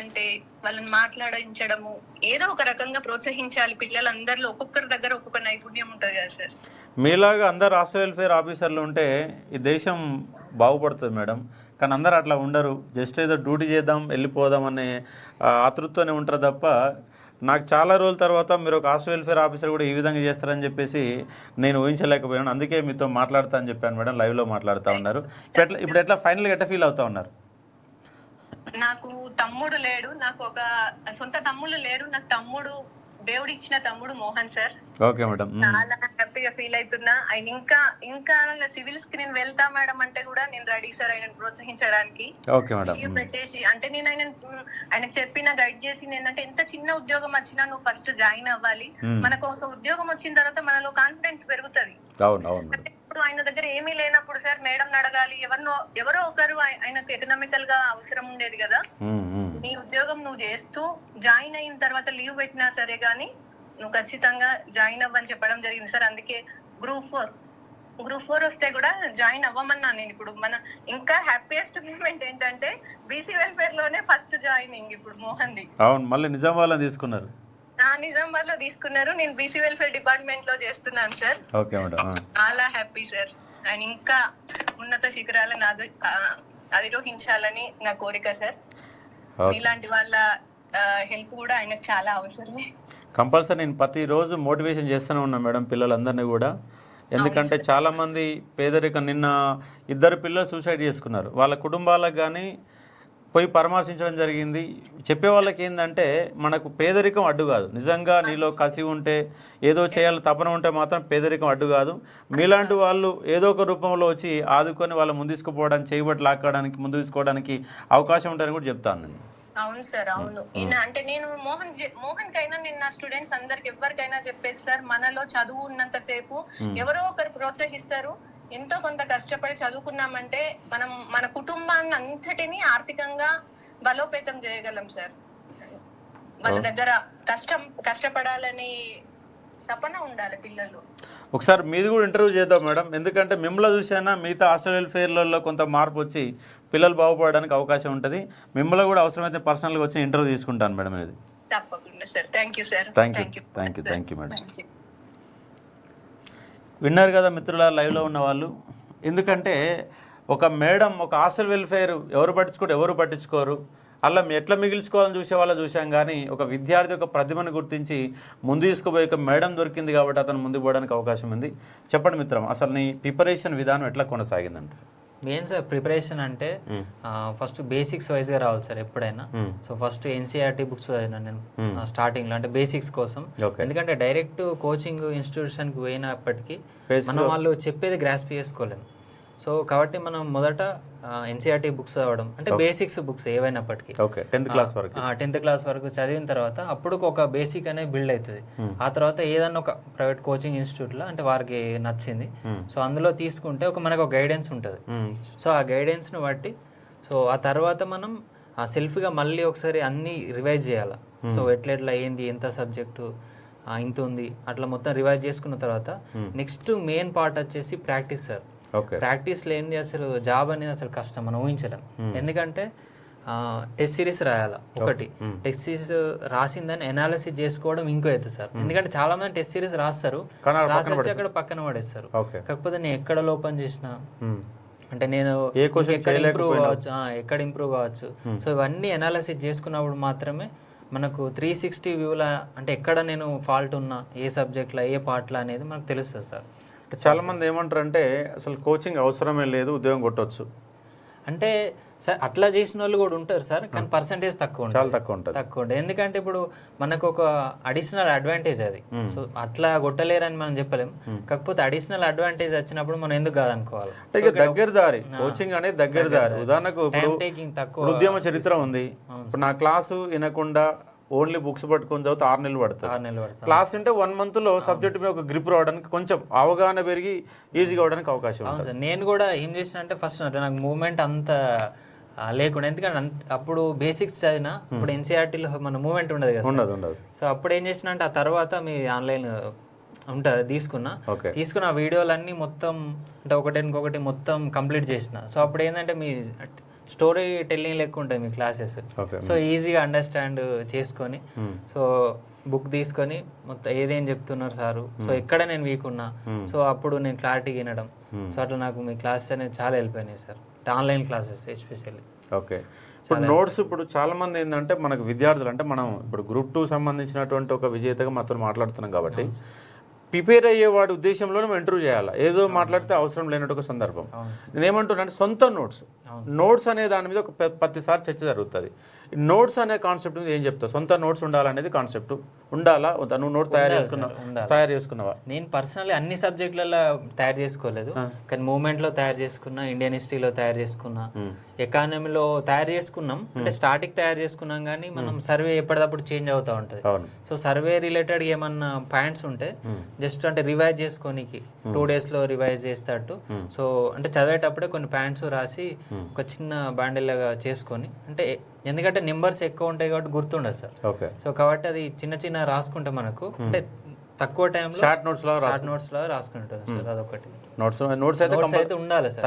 అంటే వాళ్ళని మాట్లాడించడము, ఏదో ఒక రకంగా ప్రోత్సహించాలి. పిల్లలందరిలో ఒక్కొక్కరి దగ్గర ఒక్కొక్క నైపుణ్యం ఉంటది కదా సార్. మీలాగా అందరు హాస్టల్ వెల్ఫేర్ ఆఫీసర్లు ఉంటే ఈ దేశం బాగుపడుతుంది మేడం. కానీ అందరు అట్లా ఉండరు. జస్ట్ ఏదో డ్యూటీ చేద్దాం వెళ్ళిపోదాం అనే ఆతృతనే ఉంటారు తప్ప, నాకు చాలా రోజుల తర్వాత మీరు ఒక హాస్టల్ వెల్ఫేర్ ఆఫీసర్ కూడా ఈ విధంగా చేస్తారని చెప్పేసి నేను ఊహించలేకపోయాను. అందుకే మీతో మాట్లాడతా అని చెప్పాను మేడం. లైవ్లో మాట్లాడుతూ ఉన్నారు. ఇప్పుడు ఎట్లా ఫైనల్గా ఎట్లా ఫీల్ అవుతా ఉన్నారు? నాకు తమ్ముడు లేడు, నాకు ఒక సొంత తమ్ముళ్ళు లేరు. నాకు తమ్ముడు దేవుడు ఇచ్చిన తమ్ముడు మోహన్ సార్. Okay madam. చాలా హ్యాపీగా ఫీల్ అవుతున్నా. ఆయన ఇంకా సివిల్స్ కి నేను వెళ్తా మేడం అంటే కూడా నేను రెడీ సార్ ఆయనను ప్రోత్సహించడానికి. లీవ్ పెట్టేసి అంటే నేను ఆయనకు చెప్పిన గైడ్ చేసి నేనంటే ఎంత చిన్న ఉద్యోగం వచ్చినా నువ్వు ఫస్ట్ జాయిన్ అవ్వాలి. మనకు ఒక ఉద్యోగం వచ్చిన తర్వాత మనలో కాన్ఫిడెన్స్ పెరుగుతుంది. ఇప్పుడు ఆయన దగ్గర ఏమీ లేనప్పుడు సార్ మేడం అడగాలి, ఎవరో ఒకరు ఆయనకు ఎకనామికల్ గా అవసరం ఉండేది కదా. నీ ఉద్యోగం నువ్వు చేస్తూ జాయిన్ అయిన తర్వాత లీవ్ పెట్టినా సరే గానీ నువ్వు ఖచ్చితంగా జాయిన్ అవ్వని చెప్పడం జరిగింది సార్. అందుకే గ్రూప్ 4 వస్తే కూడా జాయిన్ అవ్వమన్నా నేను. ఇప్పుడు మన ఇంకా హ్యాపీయెస్ట్ మూమెంట్ ఏంటంటే బీసీ వెల్ఫేర్ లోనే ఫస్ట్ జాయినింగ్ ఇప్పుడు మోహన్ ది. అవును, మళ్ళీ నిజామాబాద్ లో తీసుకున్నారు. నిజామాబాద్ లో తీసుకున్నారు. నేను బీసీ వెల్ఫేర్ డిపార్ట్మెంట్ లో చేస్తున్నాను సార్. చాలా హ్యాపీ సార్. ఆయన ఇంకా ఉన్నత శిఖరాలను అధిరోహించాలని నా కోరిక సార్. ఇలాంటి వాళ్ళ హెల్ప్ కూడా ఆయనకు చాలా అవసరమే. కంపల్సరీ నేను ప్రతిరోజు మోటివేషన్ చేస్తూనే ఉన్నాను మేడం పిల్లలందరినీ కూడా. ఎందుకంటే చాలామంది పేదరికం, నిన్న 2 పిల్లలు సూసైడ్ చేసుకున్నారు. వాళ్ళ కుటుంబాలకు కానీ పోయి పరామర్శించడం జరిగింది. చెప్పే వాళ్ళకి ఏంటంటే మనకు పేదరికం అడ్డు కాదు, నిజంగా నీలో కసి ఉంటే ఏదో చేయాలి తపన ఉంటే మాత్రం పేదరికం అడ్డు కాదు. మీలాంటి వాళ్ళు ఏదో ఒక రూపంలో వచ్చి ఆదుకొని వాళ్ళ ముందు తీసుకుపోవడానికి, చేయబట్టి లాక్కోవడానికి, ముందు తీసుకోవడానికి అవకాశం ఉంటుందని కూడా చెప్తాను నేను. అవును సార్, అవును. అంటే నేను మోహన్ కైనా నేను నా స్టూడెంట్స్ అందరికి ఎవరికైనా చెప్పేది సార్, మనలో చదువు ఉన్నంత సేపు ఎవరో ఒకరు ప్రోత్సహిస్తారు. ఎంతో కొంత కష్టపడి చదువుకున్నామంటే మనం మన కుటుంబాన్ని అంతటిని ఆర్థికంగా బలోపేతం చేయగలం సార్. వాళ్ళ దగ్గర కష్టపడాలని తపన ఉండాలి పిల్లలు. ఒకసారి మీది కూడా ఇంటర్వ్యూ చేద్దాం మేడం, ఎందుకంటే మిమ్మల్ని చూసైనా మిగతా హాస్టల్ వెల్ఫేర్లలో కొంత మార్పు వచ్చి పిల్లలు బాగుపడడానికి అవకాశం ఉంటుంది. మిమ్మల్ని కూడా అవసరమైతే పర్సనల్గా వచ్చి ఇంటర్వ్యూ తీసుకుంటాను మేడం. ఇది తప్పకుండా sir. Thank you sir. Thank you madam. విన్నారు కదా మిత్రుల లైవ్లో ఉన్న వాళ్ళు. ఎందుకంటే ఒక మేడం ఒక హాస్టల్ వెల్ఫేర్ ఎవరు పట్టించుకోరు, అలా ఎట్లా మిగిల్చుకోవాలని చూసే వాళ్ళు చూసాం. కానీ ఒక విద్యార్థి యొక్క ప్రతిభను గుర్తించి ముందు తీసుకుపోయి ఒక మేడం దొరికింది కాబట్టి అతను ముందుకు పోవడానికి అవకాశం ఉంది. చెప్పండి మిత్రం, అసలు నీ ప్రిపరేషన్ విధానం ఎట్లా కొనసాగిందంటే? మెయిన్ సార్ ప్రిపరేషన్ అంటే ఫస్ట్ బేసిక్స్ వైజ్గా రావాలి సార్ ఎప్పుడైనా. సో ఫస్ట్ ఎన్సీఆర్టీ బుక్స్ చదివినా నేను స్టార్టింగ్లో, అంటే బేసిక్స్ కోసం. ఎందుకంటే డైరెక్ట్ కోచింగ్ ఇన్స్టిట్యూషన్కి పోయినప్పటికీ మనం వాళ్ళు చెప్పేది గ్రాస్ప్ చేసుకోలేము. సో కాబట్టి మనం మొదట ఎన్సీఆర్టీ బుక్స్ చదవడం, అంటే బేసిక్స్ బుక్స్ ఏవైనప్పటికీ 10th క్లాస్ వరకు చదివిన తర్వాత అప్పుడు ఒక బేసిక్ అనేది బిల్డ్ అవుతుంది. ఆ తర్వాత ఏదన్నా ఒక ప్రైవేట్ కోచింగ్ ఇన్స్టిట్యూట్లో అంటే వారికి నచ్చింది, సో అందులో తీసుకుంటే మనకు ఒక గైడెన్స్ ఉంటుంది. సో ఆ గైడెన్స్ను బట్టి సో ఆ తర్వాత మనం సెల్ఫ్గా మళ్ళీ ఒకసారి అన్నీ రివైజ్ చేయాలి. సో ఎట్లా ఏంది, ఎంత సబ్జెక్టు ఇంత ఉంది, అట్లా మొత్తం రివైజ్ చేసుకున్న తర్వాత నెక్స్ట్ మెయిన్ పార్ట్ వచ్చేసి ప్రాక్టీస్ సార్. ప్రాక్టీస్ లేనిది అసలు జాబ్ అనేది అసలు కష్టం, మనం ఊహించలేం. ఎందుకంటే టెస్ట్ సిరీస్ రాయాలి ఒకటి, టెస్ట్ సిరీస్ రాసిందని అనాలిసిస్ చేసుకోవడం ఇంకో అయితే సార్. ఎందుకంటే చాలా మంది టెస్ట్ సిరీస్ రాస్తారు, రాసి అక్కడ పక్కన పడేస్తారు. కాకపోతే నేను ఎక్కడ లోపం చేసిన, అంటే నేను ఎక్కడ ఇంప్రూవ్ కావచ్చు, సో ఇవన్నీ అనాలిసిస్ చేసుకున్నప్పుడు మాత్రమే మనకు 360 వ్యూలా, అంటే ఎక్కడ నేను ఫాల్ట్ ఉన్నా, ఏ సబ్జెక్ట్లో ఏ పార్ట్లో అనేది మనకు తెలుస్తుంది సార్. చాలామంది ఏమంటారు అంటే అసలు కోచింగ్ అవసరమే లేదు, ఉద్యోగం కొట్టవచ్చు అంటే సార్. అట్లా చేసిన వాళ్ళు కూడా ఉంటారు సార్, కానీ పర్సంటేజ్ తక్కువ ఉంటుంది. ఎందుకంటే ఇప్పుడు మనకు ఒక అడిషనల్ అడ్వాంటేజ్ అది. సో అట్లా కొట్టలేరని మనం చెప్పలేం. కాకపోతే అడిషనల్ అడ్వాంటేజ్ వచ్చినప్పుడు మనం ఎందుకు కాదనుకోవాలి. దగ్గర దారి కోచింగ్ అనేది దగ్గర దారి. ఉదాహరణకు ఉద్యమ చరిత్ర ఉంది, ఇప్పుడు నా క్లాసు వినకుండా ఓన్లీ బుక్స్ పట్టుకొని చదివితే 6 నెలలు పడుతుంది. క్లాస్ అంటే 1 monthలో సబ్జెక్ట్ మీద ఒక గ్రిప్ రావడానికి, కొంచెం అవగాహన పెరిగి ఈజీగా అవడానికి అవకాశం ఉంది. నేను కూడా ఏం చేసిన అంటే ఫస్ట్ నాకు మూవ్మెంట్ అంత లేకుండా, ఎందుకంటే అప్పుడు బేసిక్స్ చదివినా, ఇప్పుడు ఎన్సీఆర్టీలో మన మూవ్మెంట్ ఉండదు కదా, ఉండదు. సో అప్పుడు ఏం చేసిన అంటే ఆ తర్వాత మీ ఆన్లైన్ ఉంటుంది తీసుకున్న ఆ వీడియోలన్నీ మొత్తం అంటే ఒకటి మొత్తం కంప్లీట్ చేసిన. సో అప్పుడు ఏంటంటే మీ స్టోరీ టెల్లింగ్ లెక్క ఉంటుంది మీ క్లాసెస్. సో ఈజీగా అండర్స్టాండ్ చేసుకొని, సో బుక్ తీసుకొని మొత్తం ఏదేం చెప్తున్నారు సారు, సో ఎక్కడ నేను వీక్ ఉన్నా, సో అప్పుడు నేను క్లారిటీ వినడం. సో అట్లా నాకు మీ క్లాసెస్ అనేది చాలా హెల్ప్ అయినాయి sir, online classes especially. Okay, ఇప్పుడు నోట్స్ ఇప్పుడు చాలా మంది ఏంటంటే మనకు విద్యార్థులు, అంటే మనం ఇప్పుడు గ్రూప్ 2 సంబంధించినటువంటి ఒక విజేతగా మాతో మాట్లాడుతున్నాం కాబట్టి ప్రిపేర్ అయ్యేవాడి ఉద్దేశంలో మనం ఇంటర్వ్యూ చేయాలి. ఏదో మాట్లాడితే అవసరం లేనట్టు ఒక సందర్భం. నేనేమంటున్నాను, సొంత నోట్స్ అనే దాని మీద ఒక 10 చర్చ జరుగుతుంది. నోట్స్ అనే కాన్సెప్ట్ మీద ఏం చెప్తావు? సొంత నోట్స్ ఉండాలనేది కాన్సెప్ట్ ఉండాలా? నువ్వు నోట్ తయారు చేసుకున్నావా? నేను పర్సనల్లీ అన్ని సబ్జెక్టులలో తయారు చేసుకోలేదు, కానీ మూవ్మెంట్లో తయారు చేసుకున్నా, ఇండియన్ హిస్టరీలో తయారు చేసుకున్నా, ఎకానమీలో తయారు చేసుకున్నాం. అంటే స్టార్టింగ్ తయారు చేసుకున్నాం, కానీ మనం సర్వే ఎప్పటికప్పుడు చేంజ్ అవుతూ ఉంటుంది. సో సర్వే రిలేటెడ్ ఏమన్నా పాయింట్స్ ఉంటే జస్ట్ అంటే రివైజ్ చేసుకోనికి 2 daysలో రివైజ్ చేసేటట్టు. సో అంటే చదివేటప్పుడే కొన్ని పాయింట్స్ రాసి ఒక చిన్న బాండిల్ లాగా చేసుకొని, అంటే ఎందుకంటే నెంబర్స్ ఎక్కువ ఉంటాయి కాబట్టి గుర్తుండదు సార్. సో కాబట్టి అది చిన్న రాసుకుంటే మనకు అంటే తక్కువ టైంలో షార్ట్ నోట్స్ లో రాసుకుంటాను సార్. అదొకటి నోట్స్ అయితే ఉండాలి సార్,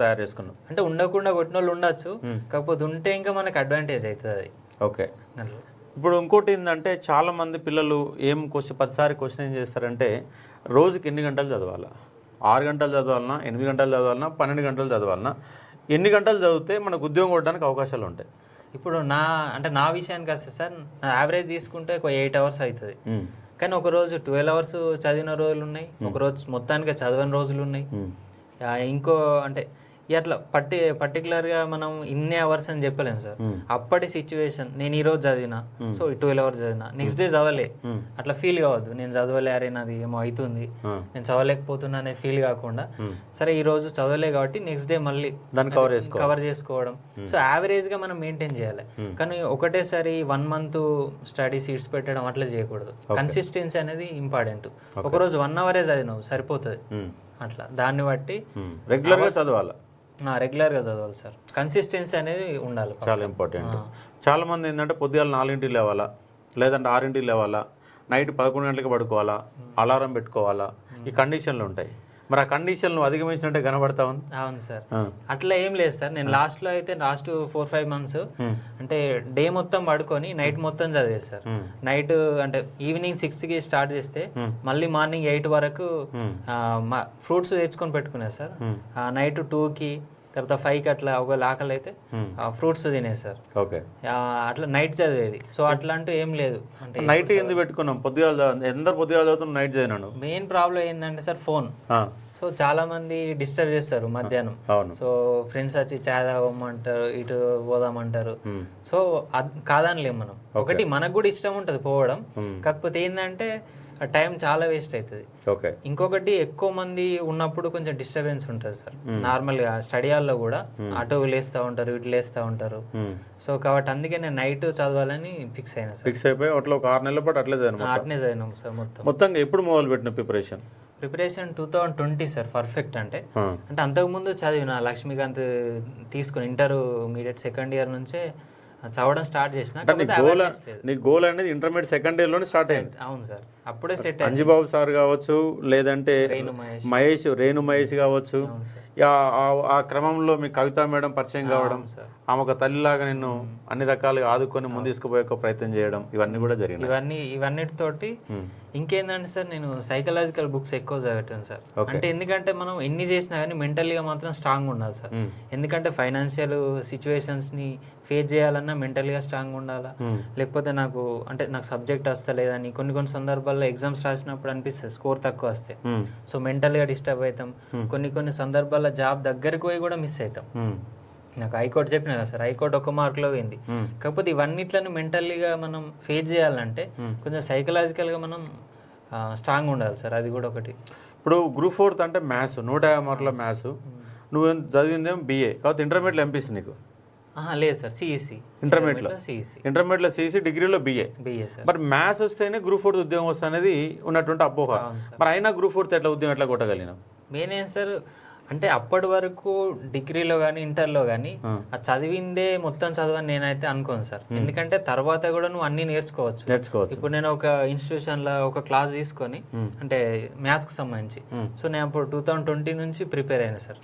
తయారు చేసుకున్నాం. అంటే ఉండకుండా కొట్టిన వాళ్ళు ఉండొచ్చు, కాకపోతే ఉంటే ఇంకా మనకు అడ్వాంటేజ్ అవుతుంది అది. ఓకే, ఇప్పుడు ఇంకోటి ఏంటంటే చాలా మంది పిల్లలు 10 సారి క్వశ్చన్ ఏం చేస్తారంటే రోజుకి ఎన్ని గంటలు చదవాలా? 6 గంటలు చదవాలన్నా, 8 గంటలు చదవాలన్నా, 12 గంటలు చదవాలన్నా, ఎన్ని గంటలు చదివితే మనకు ఉద్యోగం కొట్టడానికి అవకాశాలు ఉంటాయి? ఇప్పుడు నా విషయానికి వస్తే సార్, నా యావరేజ్ తీసుకుంటే ఒక 8 hours అవుతుంది. కానీ ఒకరోజు 12 hours చదివిన రోజులు ఉన్నాయి, ఒకరోజు మొత్తానికి చదవని రోజులు ఉన్నాయి. ఇంకో అంటే అట్లా పర్టికులర్గా మనం ఇన్ని అవర్స్ అని చెప్పలేము సార్. అప్పటి సిచ్యువేషన్, నేను ఈ రోజు చదివినా సో 12 hours చదివినా, నెక్స్ట్ డే చదవలే అట్లా ఫీల్ కావద్దు. నేను చదవలే, అరే నాది ఏమో అవుతుంది, నేను చదవలేకపోతున్నా అనే ఫీల్ కాకుండా, సరే ఈ రోజు చదవలే కాబట్టి నెక్స్ట్ డే మళ్ళీ దాన్ని కవర్ చేసుకోవడం. సో యావరేజ్ గా మనం మెయింటైన్ చేయాలి. కానీ ఒకటేసారి 1 month స్టడీ సీట్స్ పెట్టడం అట్లా చేయకూడదు. కన్సిస్టెన్సీ అనేది ఇంపార్టెంట్. ఒకరోజు 1 hour చదివినావు సరిపోతుంది, అట్లా దాన్ని బట్టి రెగ్యులర్గా చదవాలి. రెగ్యులర్గా చదవాలి సార్. కన్సిస్టెన్సీ అనేది ఉండాలి, చాలా ఇంపార్టెంట్. చాలా మంది ఏంటంటే పొద్దుగాల 4 లేవాలా, లేదంటే 6 లేవాలా, నైట్ 11 గంటలకు పడుకోవాలా, అలారం పెట్టుకోవాలా, ఈ కండిషన్లు ఉంటాయి. మరి ఆ కండిషన్లు అధిగమించినట్టే కనబడతా ఉంది. అవును సార్. అట్లా ఏం లేదు సార్. నేను లాస్ట్ 4-5 months అంటే డే మొత్తం పడుకొని నైట్ మొత్తం చదివేది సార్. నైట్ అంటే ఈవినింగ్ 6కి స్టార్ట్ చేస్తే మళ్ళీ మార్నింగ్ 8 వరకు ఫ్రూట్స్ తెచ్చుకొని పెట్టుకునేది సార్. నైట్ 2కి తర్వాత 5కి అట్లా ఒక ఆకలి అయితే ఫ్రూట్స్ తినేది సార్. ఓకే, అట్లా నైట్ చదివేది. సో అట్లా అంటూ ఏం లేదు. అంటే నైట్ ఎందుకు పెట్టుకున్నాం? పొద్దుగాల ఎందరు పొద్దుగాల చదువుతున్నాం, నైట్ చదివినాను. మెయిన్ ప్రాబ్లం ఏంటంటే సార్ ఫోన్. సో చాలా మంది డిస్టర్బ్ చేస్తారు మధ్యాహ్నం. సో ఫ్రెండ్స్ వచ్చి చాయ్ తాగమంటారు, ఇటు పోదామంటారు. సో కాదనిలేము మనం. ఒకటి మనకు కూడా ఇష్టం ఉంటుంది పోవడం, కాకపోతే ఏంటంటే టైం చాలా వేస్ట్ అవుతుంది. ఓకే, ఇంకొకటి ఎక్కువ మంది ఉన్నప్పుడు కొంచెం డిస్టర్బెన్స్ ఉంటుంది సార్. నార్మల్గా స్టడీ హాల్లో కూడా అటు లేస్తూ ఉంటారు, ఇటు లేస్తూ ఉంటారు. సో కాబట్టి అందుకే నేను నైట్ చదవాలని ఫిక్స్ అయినా సార్. ఫిక్స్ అయిపోయి అట్లా ఒక 6 నెలల పాటు అట్లే చదివినాం సార్. మొత్తం ఎప్పుడు మొదలు పెట్టిన ప్రిపరేషన్? 2020 సార్. పర్ఫెక్ట్ అంటే అంతకుముందు చదివిన లక్ష్మీకాంత్ తీసుకుని ఇంటర్మీడియట్ 2nd year నుంచే చదవడం స్టార్ట్ చేసిన. నీ గోల్ అనేది ఇంటర్మీడియట్ 2nd year లోనే స్టార్ట్ అయింది. అవును సార్, అప్పుడే సెట్. అంజుబాబు సార్ కావచ్చు, లేదంటే రేణు మహేష్ కావచ్చు, ఆ క్రమంలో మీ కవిత మేడం పరిచయం కావడం, ఆమె ఒక తల్లిలాగా నిన్ను అన్ని రకాలుగా ఆదుకొని ముందు తీసుకుపోయే ప్రయత్నం చేయడం, ఇవన్నీ కూడా జరిగినాయి. ఇవన్నిటితోటి ఇంకేందంటే సార్, నేను సైకలాజికల్ బుక్స్ ఎక్కువ చదివాను సార్. అంటే ఎందుకంటే మనం ఎన్ని చేసినా కానీ మెంటల్గా మాత్రం స్ట్రాంగ్ ఉండాలి సార్. ఎందుకంటే ఫైనాన్షియల్ సిచ్యువేషన్స్ ని ఫేస్ చేయాలన్నా మెంటల్గా స్ట్రాంగ్ ఉండాలా. లేకపోతే నాకు సబ్జెక్ట్ వస్తలేదని కొన్ని సందర్భాల్లో ఎగ్జామ్స్ రాసినప్పుడు అనిపిస్తుంది స్కోర్ తక్కువ వస్తే. సో మెంటల్గా డిస్టర్బ్ అవుతాం. కొన్ని సందర్భాల్లో జాబ్ దగ్గరికి పోయి కూడా మిస్ అవుతాం. నాకు హైకోర్టు చెప్పిన కదా సార్, హైకోర్టు 1 మార్కులో పోయింది. కాకపోతే ఇవన్నిట్లను మెంటల్లీగా మనం ఫేస్ చేయాలంటే కొంచెం సైకలాజికల్గా మనం స్ట్రాంగ్ ఉండాలి సార్. అది కూడా ఒకటి. ఇప్పుడు గ్రూప్ 4 అంటే మ్యాథ్స్ 150 మార్కుల మ్యాథ్స్, నువ్వు చదివిందేమో BA, కాబట్టి ఇంటర్మీడియట్లో ఎంపీసీ నీకు? లేదు సార్, సిఈసి. ఇంటర్మీడియట్లో సిఈసి, డిగ్రీలో BA సార్. మరి మ్యాథ్స్ వస్తేనే గ్రూప్ 4 ఉద్యోగం వస్తుంది అనేది ఉన్నటువంటి అపోహ. మరి అయినా గ్రూప్ 4 ఎట్లా ఉద్యోగం ఎట్లా కొట్టగలిగినావు? మెయిన్ ఏం సార్ అంటే అప్పటి వరకు డిగ్రీలో కానీ ఇంటర్లో కానీ ఆ చదివిందే మొత్తం చదవని నేనైతే అనుకోను సార్. ఎందుకంటే తర్వాత కూడా నువ్వు అన్ని నేర్చుకోవచ్చు. ఇప్పుడు నేను ఒక ఇన్స్టిట్యూషన్ లో ఒక క్లాస్ తీసుకొని అంటే మ్యాథ్స్ కి సంబంధించి, సో నేను అప్పుడు 2020 నుంచి ప్రిపేర్ అయినా సార్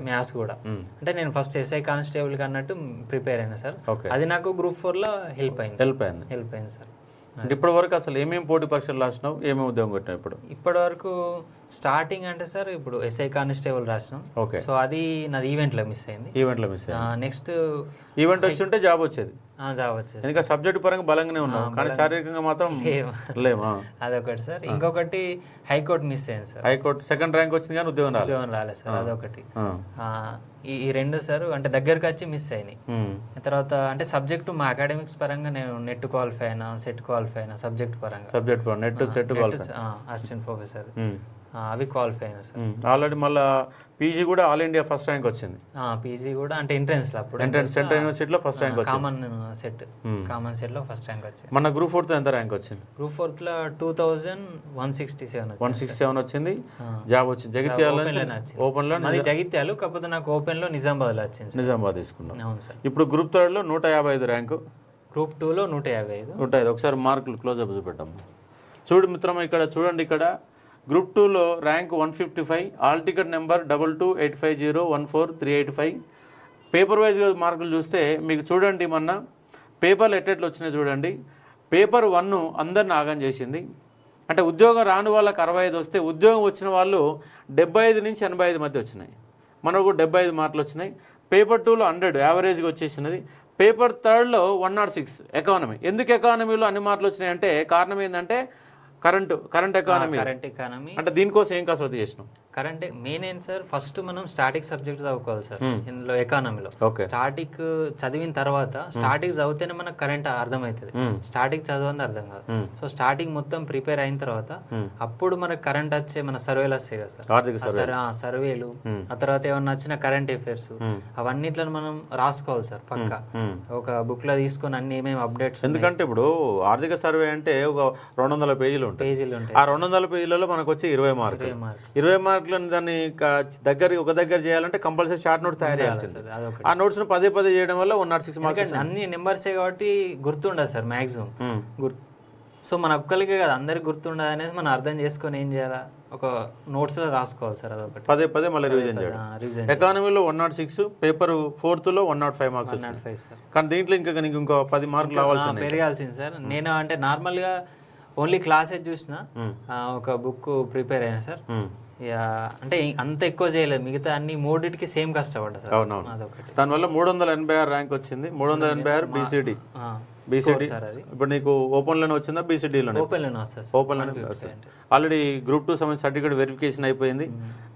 మ్యాథ్స్ కూడా. అంటే నేను ఫస్ట్ SI కానిస్టేబుల్ కి అన్నట్టు ప్రిపేర్ అయినా సార్. అది నాకు గ్రూప్ 4 లో హెల్ప్ అయింది సార్. ఇప్పటి వరకు అసలు ఏమేమి పోటీ పరీక్షలు రాసినావు, ఏమేమి ఉద్యోగం కొట్టినావు? ఇప్పటి వరకు స్టార్టింగ్ అంటే సార్ ఇప్పుడు SI కానిస్టేబుల్ రాసినాం. సో అది నాది ఈవెంట్లో మిస్ అయింది. నెక్స్ట్ ఈవెంట్ వచ్చి ఉంటే జాబ్ వచ్చేది. ఎందుకంటే సబ్జెక్ట్ పరంగా బలంగానే ఉన్నావు, కానీ శారీరకంగా మాత్రం లేవా? అదొకటి సార్. ఇంకొకటి హైకోర్టు మిస్ అయింది సార్. హైకోర్టు 2nd ర్యాంక్ వచ్చింది కానీ ఉద్యోగం రాలేదు సార్. అదొకటి. ఈ 2 సార్ అంటే దగ్గరకు వచ్చి మిస్ అయినాయి. తర్వాత అంటే సబ్జెక్టు మా అకాడమిక్స్ పరంగా నేను నెట్ క్వాలిఫై అయినా, సెట్ క్వాలిఫై అయినా, సబ్జెక్ట్ పరంగా నెట్ సెట్ అసిస్టెంట్ ప్రొఫెసర్ అవి క్వాలిఫై అయినా సార్. ఆల్రెడీ మళ్ళీ PG కూడా ఆల్ ఇండియా ఫస్ట్ ర్యాంక్ వచ్చింది. PG కూడా అంటే ఎంట్రన్స్ లో అప్పుడు సెంట్రల్ యూనివర్సిటీలో ఫస్ట్ ర్యాంక్ వచ్చింది. కామన్ సెట్ లో ఫస్ట్ ర్యాంక్ వచ్చింది. మన గ్రూప్ 4 ఎంత ర్యాంక్ వచ్చింది? గ్రూప్ 4 లో 2167 వచ్చింది. జాబ్ వచ్చింది జగిత్యాల ఓపెన్ లో. అది జగిత్యాలు, కాకపోతే నాకు ఓపెన్ లో నిజామాబాద్ లో వచ్చింది. నిజామాబాద్ తీసుకున్నాం. అవును సార్. ఇప్పుడు గ్రూప్ 3 లో 155 ర్యాంకు, గ్రూప్ 2 లో 155. ఒకసారి మార్కులు క్లోజ్అప్ చూపెట్టాము. చూడు మిత్రమా, ఇక్కడ చూడండి. ఇక్కడ గ్రూప్ 2లో rank 155, all ticket number 2285014385. Paper వైజ్గా మార్కులు చూస్తే మీకు చూడండి, మొన్న పేపర్లు ఎట్టెట్లు వచ్చినాయి చూడండి. పేపర్ 1 అందరిని ఆగం చేసింది. అంటే ఉద్యోగం రాని వాళ్ళకి 65 వస్తే, ఉద్యోగం వచ్చిన వాళ్ళు 75 నుంచి 85 మధ్య వచ్చినాయి. మనకు 75 మార్కులు వచ్చినాయి. పేపర్ 2లో 100 యావరేజ్గా వచ్చేసినది. Paper 3లో 106 economy. ఎందుకు ఎకానమీలో అన్ని మార్కులు వచ్చినాయి అంటే కారణం ఏంటంటే కరెంట్ ఎకానమీ. అంటే దీనికోసం ఏం కసరత్తు చేసినాం? కరెంట్ మెయిన్ ఏంటి సార్, ఫస్ట్ మనం స్టాటిక్ సబ్జెక్ట్ చదువుకోవాలి సార్ ఇందులో ఎకానమీలో. స్టాటిక్ చదివిన తర్వాత స్టాటిక్ చదివితేనే మనకు కరెంట్ అర్థమవుతుంది, స్టాటిక్ చదవంది అర్థం కాదు. సో స్టాటిక్ మొత్తం ప్రిపేర్ అయిన తర్వాత అప్పుడు మనకు కరెంట్ వచ్చే మన సర్వేలు వస్తాయి కదా సార్, సర్వేలు ఆ తర్వాత ఏమన్నా వచ్చిన కరెంట్ అఫైర్స్ అవన్నిట్లను మనం రాసుకోవాలి సార్ పక్క ఒక బుక్ లో తీసుకొని అన్ని ఏమేమి అప్డేట్స్. ఎందుకంటే ఇప్పుడు ఆర్థిక సర్వే అంటే ఒక 200 పేజీలు ఉంటాయి. ఆ 200 పేజీలలో మనకు వచ్చి 20 మార్కులు. 20 మార్కులను దాన్ని ఒక దగ్గర చేయాలంటే కంపల్సరీ షార్ట్ నోట్స్ తయారు చేయాల్సింది. ఆ నోట్స్ ను పదే చేయడం వల్ల 106 మార్క్స్. అన్ని నెంబర్సే కాబట్టి గుర్తుండదు సార్ మాక్సిమం. సో మన ఒక్కరికే కదా అందరికి గుర్తుండదు అనేది మనం అర్థం చేసుకొని ఏం చేయాలా, ఒక నోట్స్ లో రాసుకోవాలి సార్. అదొకటి పదే మళ్ళీ రివిజన్ చేయడం. ఎకానమీలో 106, పేపర్ 4th లో 105 మార్క్స్. 105 సార్. కానీ దీంట్లో ఇంకా ఇంకో 10 మార్కులు రావాల్సింది, పెరగాల్సింది సార్. నేను అంటే నార్మల్ గా ఓన్లీ క్లాసెస్ చూసిన, ఒక బుక్ ప్రిపేర్ అయినా సార్. అంటే అంత ఎక్కువ చేయలేదు, మిగతా అన్ని మూడింటికి సేమ్ కష్టపడ్డా సార్. అవునవును. దానివల్ల 386 ర్యాంక్ వచ్చింది. 386 బీసీడీ. ఇప్పుడు నీకు ఓపెన్ లోనే వచ్చిందా బీసీడీలోనే? ఓపెన్ లోనే. ఆల్రెడీ గ్రూప్ 2 సంబంధించి సర్టిఫికేట్ వెరిఫికేషన్ అయిపోయింది.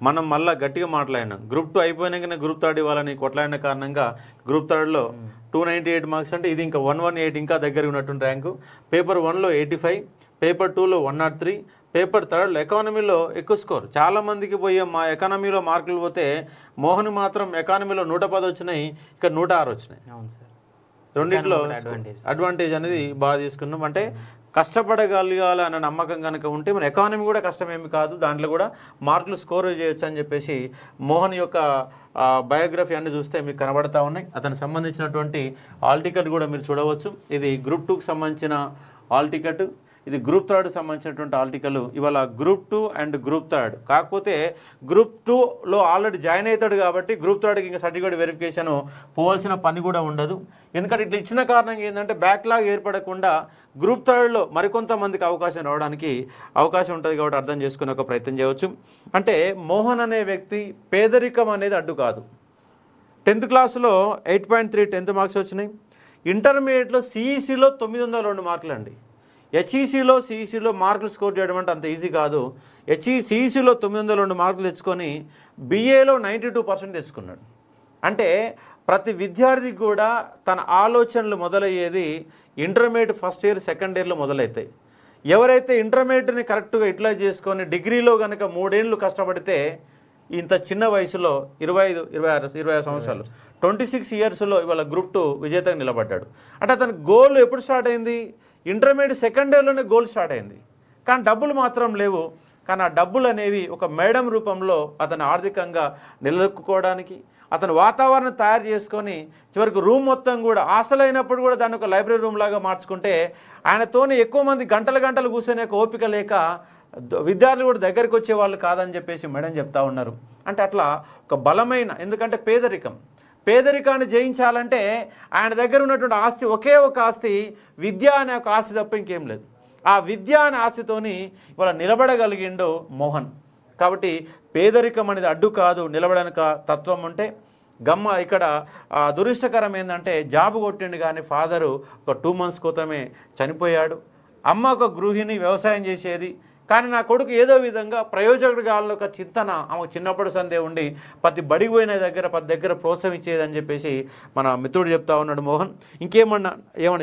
మనం మళ్ళీ గట్టిగా మాట్లాడినాం. గ్రూప్ 2 అయిపోయినాకనే గ్రూప్ 3 ఇవ్వాలని కొట్లాడిన కారణంగా గ్రూప్ 3లో 298 మార్క్స్ అంటే ఇది ఇంకా 118 ఇంకా దగ్గర ఉన్నటువంటి ర్యాంకు. పేపర్ 1లో 85, పేపర్ 2లో 103, పేపర్ 3లో ఎకానమీలో ఎక్కువ స్కోర్. చాలా మందికి పోయే మా ఎకానమీలో మార్కులు పోతే మోహన్ మాత్రం ఎకానమీలో 110 వచ్చినాయి, ఇక్కడ 106 వచ్చినాయి. రెండిట్లో అడ్వాంటేజ్ అనేది బాగా తీసుకున్నాం. అంటే కష్టపడగలగాలి అన్న నమ్మకం కనుక ఉంటే మన ఎకానమీ కూడా కష్టమేమి కాదు, దాంట్లో కూడా మార్కులు స్కోర్ చేయొచ్చు అని చెప్పేసి మోహన్ యొక్క బయోగ్రఫీ అన్ని చూస్తే మీకు కనబడతా ఉన్నాయి. అతనికి సంబంధించినటువంటి ఆల్ టికెట్ కూడా మీరు చూడవచ్చు. ఇది గ్రూప్ 2కి సంబంధించిన ఆల్ టికెట్, ఇది గ్రూప్ 3 సంబంధించినటువంటి ఆర్టికల్. ఇవాళ గ్రూప్ 2 అండ్ గ్రూప్ 3 కాకపోతే గ్రూప్ 2లో ఆల్రెడీ జాయిన్ అవుతాడు కాబట్టి గ్రూప్ 3కి ఇంకా సర్టిఫికేట్ వెరిఫికేషన్ పోవాల్సిన పని కూడా ఉండదు. ఎందుకంటే ఇట్లా ఇచ్చిన కారణం ఏంటంటే బ్యాక్లాగ్ ఏర్పడకుండా గ్రూప్ 3లో మరికొంతమందికి అవకాశం రావడానికి అవకాశం ఉంటుంది కాబట్టి అర్థం చేసుకునే ఒక ప్రయత్నం చేయవచ్చు. అంటే మోహన్ అనే వ్యక్తి పేదరికం అనేది అడ్డు కాదు. 10th క్లాస్లో 8.3 10th మార్క్స్ వచ్చినాయి. ఇంటర్మీడియట్లో సిఈసిలో 902 మార్కులు అండి. సిఈసిలో మార్కులు స్కోర్ చేయడం అంటే అంత ఈజీ కాదు. సిఈసిలో 902 మార్కులు తెచ్చుకొని బిఏలో 92% తెచ్చుకున్నాడు. అంటే ప్రతి విద్యార్థికి కూడా తన ఆలోచనలు మొదలయ్యేది ఇంటర్మీడియట్ ఫస్ట్ ఇయర్ సెకండ్ ఇయర్లో మొదలవుతాయి. ఎవరైతే ఇంటర్మీడియట్ని కరెక్ట్గా యూటిలైజ్ చేసుకొని డిగ్రీలో కనుక 3 ఏళ్ళు కష్టపడితే ఇంత చిన్న వయసులో 25 సంవత్సరాలు 26 ఇయర్స్లో ఇవాళ గ్రూప్ 2 విజేతగా నిలబడ్డాడు. అంటే అతని గోల్ ఎప్పుడు స్టార్ట్ అయింది? ఇంటర్మీడియట్ సెకండ్ ఇయర్లోనే గోల్ స్టార్ట్ అయింది. కానీ డబ్బులు మాత్రం లేవు. కానీ ఆ డబ్బులు అనేవి ఒక మేడం రూపంలో అతను ఆర్థికంగా నిలదొక్కుకోవడానికి అతను వాతావరణం తయారు చేసుకొని చివరికి రూమ్ మొత్తం కూడా ఆశలైనప్పుడు కూడా దాన్ని ఒక లైబ్రరీ రూమ్ లాగా మార్చుకుంటే ఆయనతోనే ఎక్కువ మంది గంటలు కూర్చొని ఓపిక లేక విద్యార్థులు కూడా దగ్గరికి వచ్చేవాళ్ళు కాదని చెప్పేసి మేడం చెప్తా ఉన్నారు. అంటే అట్లా ఒక బలమైన, ఎందుకంటే పేదరికాన్ని జయించాలంటే ఆయన దగ్గర ఉన్నటువంటి ఆస్తి ఒకే ఒక ఆస్తి, విద్య అనే ఒక ఆస్తి తప్ప ఇంకేం లేదు. ఆ విద్య అనే ఆస్తితోని ఇవాళ నిలబడగలిగిండు మోహన్. కాబట్టి పేదరికం అనేది అడ్డు కాదు, నిలబడడానికి తత్వం ఉంటే ఇక్కడ దురదృష్టకరం ఏంటంటే జాబ్ కొట్టిండు కానీ ఫాదరు ఒక 2 months క్రితమే చనిపోయాడు. అమ్మ ఒక గృహిణి, వ్యవసాయం చేసేది. కానీ నా కొడుకు ఏదో విధంగా ప్రయోజకుడు కావాలని ఒక చింతన ఆమెకు చిన్నప్పుడు సందే ఉండి ప్రతి బడికి పోయిన ప్రతి దగ్గర ప్రోత్సహించేదని చెప్పేసి మన మిత్రుడు చెప్తా ఉన్నాడు మోహన్. ఏమన్నా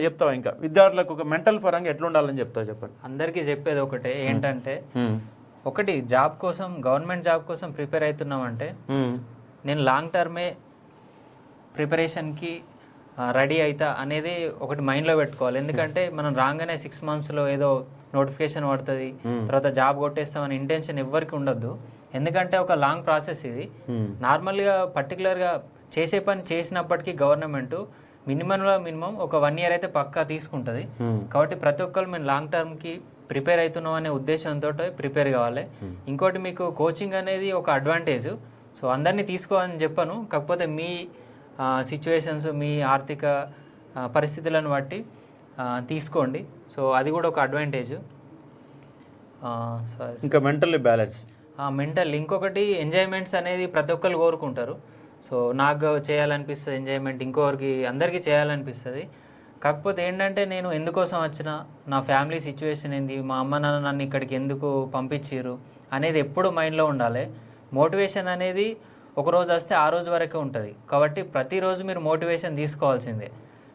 చెప్తావా? ఇంకా విద్యార్థులకు ఒక మెంటల్ పరంగా ఎట్లా ఉండాలని చెప్తావు చెప్పండి. అందరికీ చెప్పేది ఒకటే ఏంటంటే, ఒకటి జాబ్ కోసం, గవర్నమెంట్ జాబ్ కోసం ప్రిపేర్ అవుతున్నామంటే నేను లాంగ్ టర్మే ప్రిపరేషన్కి రెడీ అవుతా అనేది ఒకటి మైండ్లో పెట్టుకోవాలి. ఎందుకంటే మనం రాగానే 6 monthsలో ఏదో నోటిఫికేషన్ పడుతుంది, తర్వాత జాబ్ కొట్టేస్తామని ఇంటెన్షన్ ఎవ్వరికి ఉండొద్దు. ఎందుకంటే ఒక లాంగ్ ప్రాసెస్ ఇది. నార్మల్గా పర్టికులర్గా చేసే పని చేసినప్పటికీ గవర్నమెంట్ మినిమం ఒక 1 year అయితే పక్కా తీసుకుంటుంది. కాబట్టి ప్రతి ఒక్కరు మేము లాంగ్ టర్మ్కి ప్రిపేర్ అవుతున్నాం అనే ఉద్దేశంతో ప్రిపేర్ కావాలి. ఇంకోటి మీకు కోచింగ్ అనేది ఒక అడ్వాంటేజ్. సో అందరినీ తీసుకోవాలని చెప్పను, కాకపోతే మీ సిచ్యువేషన్స్, మీ ఆర్థిక పరిస్థితులను బట్టి తీసుకోండి. సో అది కూడా ఒక అడ్వాంటేజ్. ఇంకా మెంటల్లీ బ్యాలెన్స్, ఇంకొకటి ఎంజాయ్మెంట్స్ అనేది ప్రతి ఒక్కరు కోరుకుంటారు. సో నాకు చేయాలనిపిస్తుంది ఎంజాయ్మెంట్, ఇంకొకరికి అందరికీ చేయాలనిపిస్తుంది. కాకపోతే ఏంటంటే నేను ఎందుకోసం వచ్చినా, నా ఫ్యామిలీ సిచ్యువేషన్ ఏంది, మా అమ్మ నాన్న నన్ను ఇక్కడికి ఎందుకు పంపించారు అనేది ఎప్పుడు మైండ్లో ఉండాలి. మోటివేషన్ అనేది ఒక రోజు వస్తే ఆ రోజు వరకే ఉంటుంది. కాబట్టి ప్రతిరోజు మీరు మోటివేషన్ తీసుకోవాల్సిందే.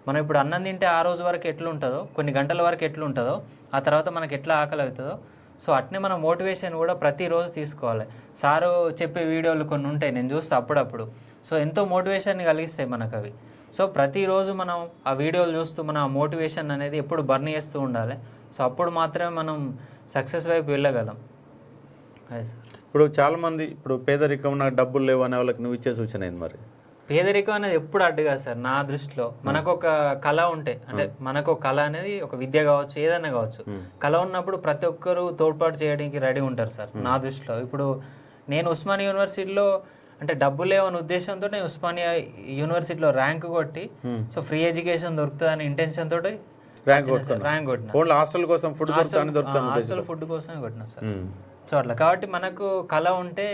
మనం ఇప్పుడు అన్నం తింటే ఆ రోజు వరకు ఎట్లుంటుందో, కొన్ని గంటల వరకు ఎట్లుంటుందో, ఆ తర్వాత మనకి ఎట్లా ఆకలి అవుతుందో, సో అట్నే మనం మోటివేషన్ కూడా ప్రతిరోజు తీసుకోవాలి. సారు చెప్పే వీడియోలు కొన్ని ఉంటాయి, నేను చూస్తే అప్పుడప్పుడు. సో ఎంతో మోటివేషన్ కలిగిస్తాయి మనకు అవి. సో ప్రతిరోజు మనం ఆ వీడియోలు చూస్తూ మన మోటివేషన్ అనేది ఎప్పుడు బర్న్ చేస్తూ ఉండాలి. సో అప్పుడు మాత్రమే మనం సక్సెస్ వైపు వెళ్ళగలం. అదే సార్. ఇప్పుడు చాలామంది ఇప్పుడు పేదరికం, నాకు డబ్బులు లేవు అనే వాళ్ళకి నువ్వు ఇచ్చే సూచన ఏంది మరి? పేదరికం అనేది ఎప్పుడు అడ్డుగా సార్ నా దృష్టిలో. మనకు ఒక కళ ఉంటే, అంటే మనకు ఒక కళ అనేది ఒక విద్య కావచ్చు, ఏదైనా కావచ్చు, కళ ఉన్నప్పుడు ప్రతి ఒక్కరు తోడ్పాటు చేయడానికి రెడీ ఉంటారు సార్ నా దృష్టిలో. ఇప్పుడు నేను ఉస్మానియా యూనివర్సిటీలో అంటే డబ్బు లేవని ఉద్దేశంతో నేను ఉస్మానియా యూనివర్సిటీలో ర్యాంక్ కొట్టి, సో ఫ్రీ ఎడ్యుకేషన్ దొరుకుతుందని ఇంటెన్షన్ తోటి ర్యాంక్ కొట్టిన. హాస్టల్ కోసం ఫుడ్ హాస్టల్ ఫుడ్ కోసమే కొట్టిన సార్. సో అట్లా కాబట్టి మనకు కళ ఉంటే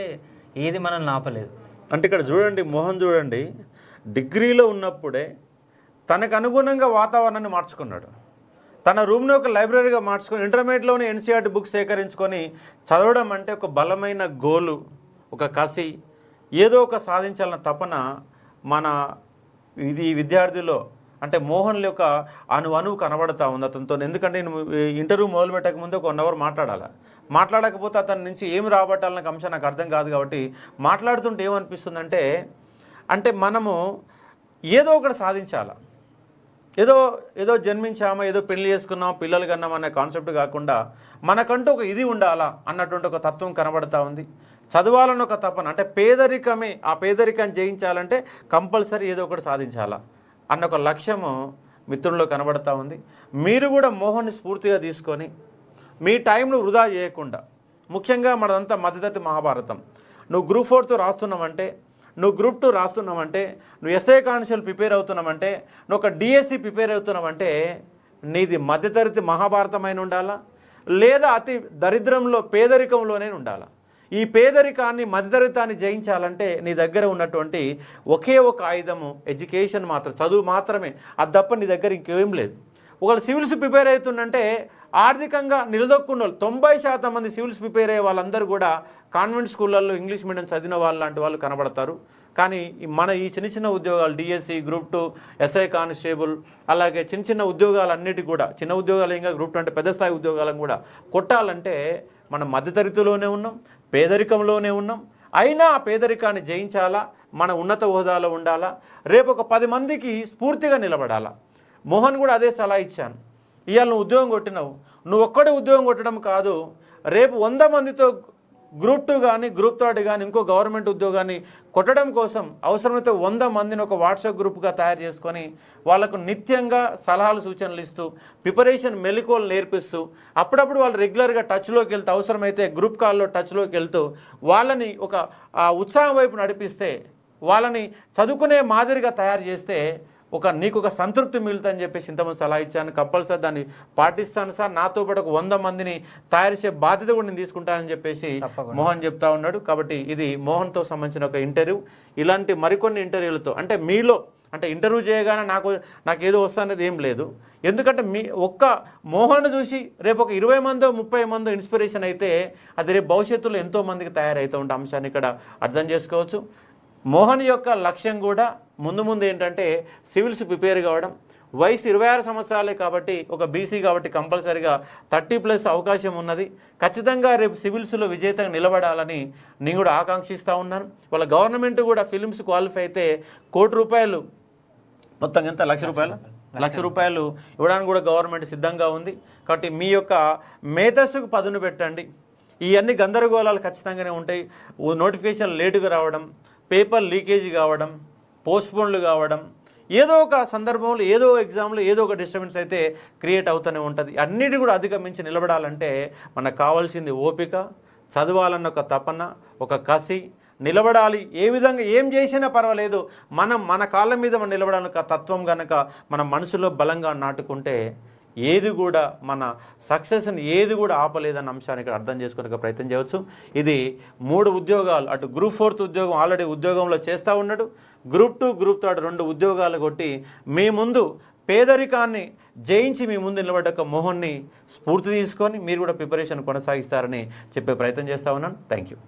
ఏది మనల్ని ఆపలేదు. అంటే ఇక్కడ చూడండి, మోహన్ చూడండి, డిగ్రీలో ఉన్నప్పుడే తనకు అనుగుణంగా వాతావరణాన్ని మార్చుకున్నాడు. తన రూమ్ని ఒక లైబ్రరీగా మార్చుకొని ఇంటర్మీడియట్లోనే ఎన్సీఆర్టీ బుక్ సేకరించుకొని చదవడం అంటే ఒక బలమైన గోలు, ఒక కసి, ఏదో ఒక సాధించాలన్న తపన మన ఇది విద్యార్థిలో అంటే మోహన్ యొక్క అణువు కనబడతా ఉంది అతనితో. ఎందుకంటే నేను ఇంటర్వ్యూ మొదలు పెట్టక ముందు ఒక 1 అవర్ మాట్లాడకపోతే అతని నుంచి ఏం రాబట్టాలన్న అంశం నాకు అర్థం కాదు. కాబట్టి మాట్లాడుతుంటే ఏమనిపిస్తుందంటే, అంటే మనము ఏదో ఒకటి సాధించాలా, ఏదో జన్మించామా, ఏదో పెళ్లి చేసుకున్నాం, పిల్లలు కన్నాం అనే కాన్సెప్ట్ కాకుండా మనకంటూ ఒక ఇది ఉండాలా అన్నటువంటి ఒక తత్వం కనబడతా ఉంది. చదవాలని ఒక తపన, అంటే పేదరికమే, ఆ పేదరికాన్ని జయించాలంటే కంపల్సరీ ఏదో ఒకటి సాధించాలా అన్న ఒక లక్ష్యము మిత్రుల్లో కనబడతా ఉంది. మీరు కూడా మోహన్ని స్ఫూర్తిగా తీసుకొని మీ టైంను వృధా చేయకుండా, ముఖ్యంగా మనదంతా మధ్యతరగతి మహాభారతం, నువ్వు గ్రూప్ 4తో రాస్తున్నావంటే, నువ్వు గ్రూప్ 2 రాస్తున్నావంటే, నువ్వు ఎస్ఐ కానిస్టేబుల్ ప్రిపేర్ అవుతున్నావంటే, నువ్వు ఒక డిఎస్సి ప్రిపేర్ అవుతున్నావంటే నీది మధ్యతరగతి మహాభారతమైన ఉండాలా, లేదా అతి దరిద్రంలో పేదరికంలోనే ఉండాలా. ఈ పేదరికాన్ని, మధ్యతరగతాన్ని జయించాలంటే నీ దగ్గర ఉన్నటువంటి ఒకే ఒక ఆయుధము ఎడ్యుకేషన్ మాత్రం, చదువు మాత్రమే. అది తప్ప నీ దగ్గర ఇంకేం లేదు. ఒకళ్ళు సివిల్స్ ప్రిపేర్ అవుతుందంటే ఆర్థికంగా నిలదొక్కున్న వాళ్ళు 90% మంది సివిల్స్ ప్రిపేర్ అయ్యే వాళ్ళందరూ కూడా కాన్వెంట్ స్కూళ్ళల్లో ఇంగ్లీష్ మీడియం చదివిన వాళ్ళు లాంటి వాళ్ళు కనబడతారు. కానీ మన ఈ చిన్న ఉద్యోగాలు, డిఎస్సి, గ్రూప్ 2, ఎస్ఐ కానిస్టేబుల్, అలాగే చిన్న ఉద్యోగాలన్నిటి కూడా, చిన్న ఉద్యోగాలు ఇంకా గ్రూప్ 2 అంటే పెద్ద స్థాయి ఉద్యోగాలను కూడా కొట్టాలంటే మనం మధ్యతరగతిలోనే ఉన్నాం, పేదరికంలోనే ఉన్నాం. అయినా ఆ పేదరికాన్ని జయించాలా, మన ఉన్నత హోదాలో ఉండాలా, రేపు ఒక 10 మందికి స్ఫూర్తిగా నిలబడాలా. మోహన్ కూడా అదే సలహా ఇచ్చాను. ఇవాళ నువ్వు ఉద్యోగం కొట్టినావు, నువ్వు ఒక్కడే ఉద్యోగం కొట్టడం కాదు, రేపు 100 మందితో గ్రూప్ 2 కానీ గ్రూప్ 3 కానీ ఇంకో గవర్నమెంట్ ఉద్యోగాన్ని కొట్టడం కోసం అవసరమైతే 100 మందిని ఒక వాట్సాప్ గ్రూప్గా తయారు చేసుకొని వాళ్ళకు నిత్యంగా సలహాలు సూచనలు ఇస్తూ ప్రిపరేషన్ మెలకువలు నేర్పిస్తూ అప్పుడప్పుడు వాళ్ళు రెగ్యులర్గా టచ్లోకి వెళ్తూ అవసరమైతే గ్రూప్ కాల్లో టచ్లోకి వెళ్తూ వాళ్ళని ఒక ఉత్సాహం వైపు నడిపిస్తే, వాళ్ళని చదువుకునే మాదిరిగా తయారు చేస్తే నీకు ఒక సంతృప్తి మిగులుతుందని చెప్పేసి ఇంతమంది సలహా ఇచ్చాను. కంపల్సరీ దాన్ని పాటిస్తాను సార్. నాతో పాటు ఒక 100 మందిని తయారు చేసే బాధ్యత కూడా నేను తీసుకుంటానని చెప్పేసి మోహన్ చెప్తా ఉన్నాడు. కాబట్టి ఇది మోహన్తో సంబంధించిన ఒక ఇంటర్వ్యూ. ఇలాంటి మరికొన్ని ఇంటర్వ్యూలతో, అంటే మీలో అంటే ఇంటర్వ్యూ చేయగానే నాకు ఏదో వస్తున్నది ఏం లేదు. ఎందుకంటే మీ ఒక్క మోహన్ చూసి రేపు ఒక 20 మందో 30 మందో ఇన్స్పిరేషన్ అయితే అది రేపు భవిష్యత్తులో ఎంతోమందికి తయారవుతూ ఉండే అంశాన్ని ఇక్కడ అర్థం చేసుకోవచ్చు. మోహన్ యొక్క లక్ష్యం కూడా ముందు ఏంటంటే సివిల్స్ ప్రిపేర్ కావడం. వయసు 26 సంవత్సరాలే కాబట్టి, ఒక బీసీ కాబట్టి కంపల్సరీగా 30+ అవకాశం ఉన్నది. ఖచ్చితంగా రేపు సివిల్స్లో విజేతగా నిలబడాలని నేను కూడా ఆకాంక్షిస్తూ ఉన్నాను. వాళ్ళ గవర్నమెంట్ కూడా ఫిలిమ్స్ క్వాలిఫై అయితే ₹1 కోటి, మొత్తం ఎంత ₹1,00,000 ఇవ్వడానికి కూడా గవర్నమెంట్ సిద్ధంగా ఉంది. కాబట్టి మీ యొక్క మేధస్సుకు పదును పెట్టండి. ఇవన్నీ గందరగోళాలు ఖచ్చితంగానే ఉంటాయి. నోటిఫికేషన్ లేటుగా రావడం, పేపర్ లీకేజీ కావడం, పోస్ట్పోన్లు కావడం, ఏదో ఒక సందర్భంలో ఏదో ఎగ్జామ్లో ఏదో ఒక డిస్టర్బెన్స్ అయితే క్రియేట్ అవుతూనే ఉంటుంది. అన్నిటి కూడా అధిగమించి నిలబడాలంటే మనకు కావాల్సింది ఓపిక, చదవాలన్న ఒక తపన, ఒక కసి, నిలబడాలి. ఏ విధంగా ఏం చేసినా పర్వాలేదు, మన కాళ్ళ మీద మనం నిలబడాలని ఒక తత్వం కనుక మన మనసులో బలంగా నాటుకుంటే ఏది కూడా మన సక్సెస్ని ఏది కూడా ఆపలేదన్న అంశాన్ని ఇక్కడ అర్థం చేసుకునే ప్రయత్నం చేయవచ్చు. ఇది 3 ఉద్యోగాలు, అటు గ్రూప్ 4 ఉద్యోగం ఆల్రెడీ ఉద్యోగంలో చేస్తూ ఉన్నాడు, గ్రూప్ 2 గ్రూప్ 3 2 ఉద్యోగాలు కొట్టి మీ ముందు పేదరికాన్ని జయించి మీ ముందు నిలబడ్డ మోహన్ని స్ఫూర్తి తీసుకొని మీరు కూడా ప్రిపరేషన్ కొనసాగిస్తారని చెప్పే ప్రయత్నం చేస్తూ ఉన్నాను. Thank you.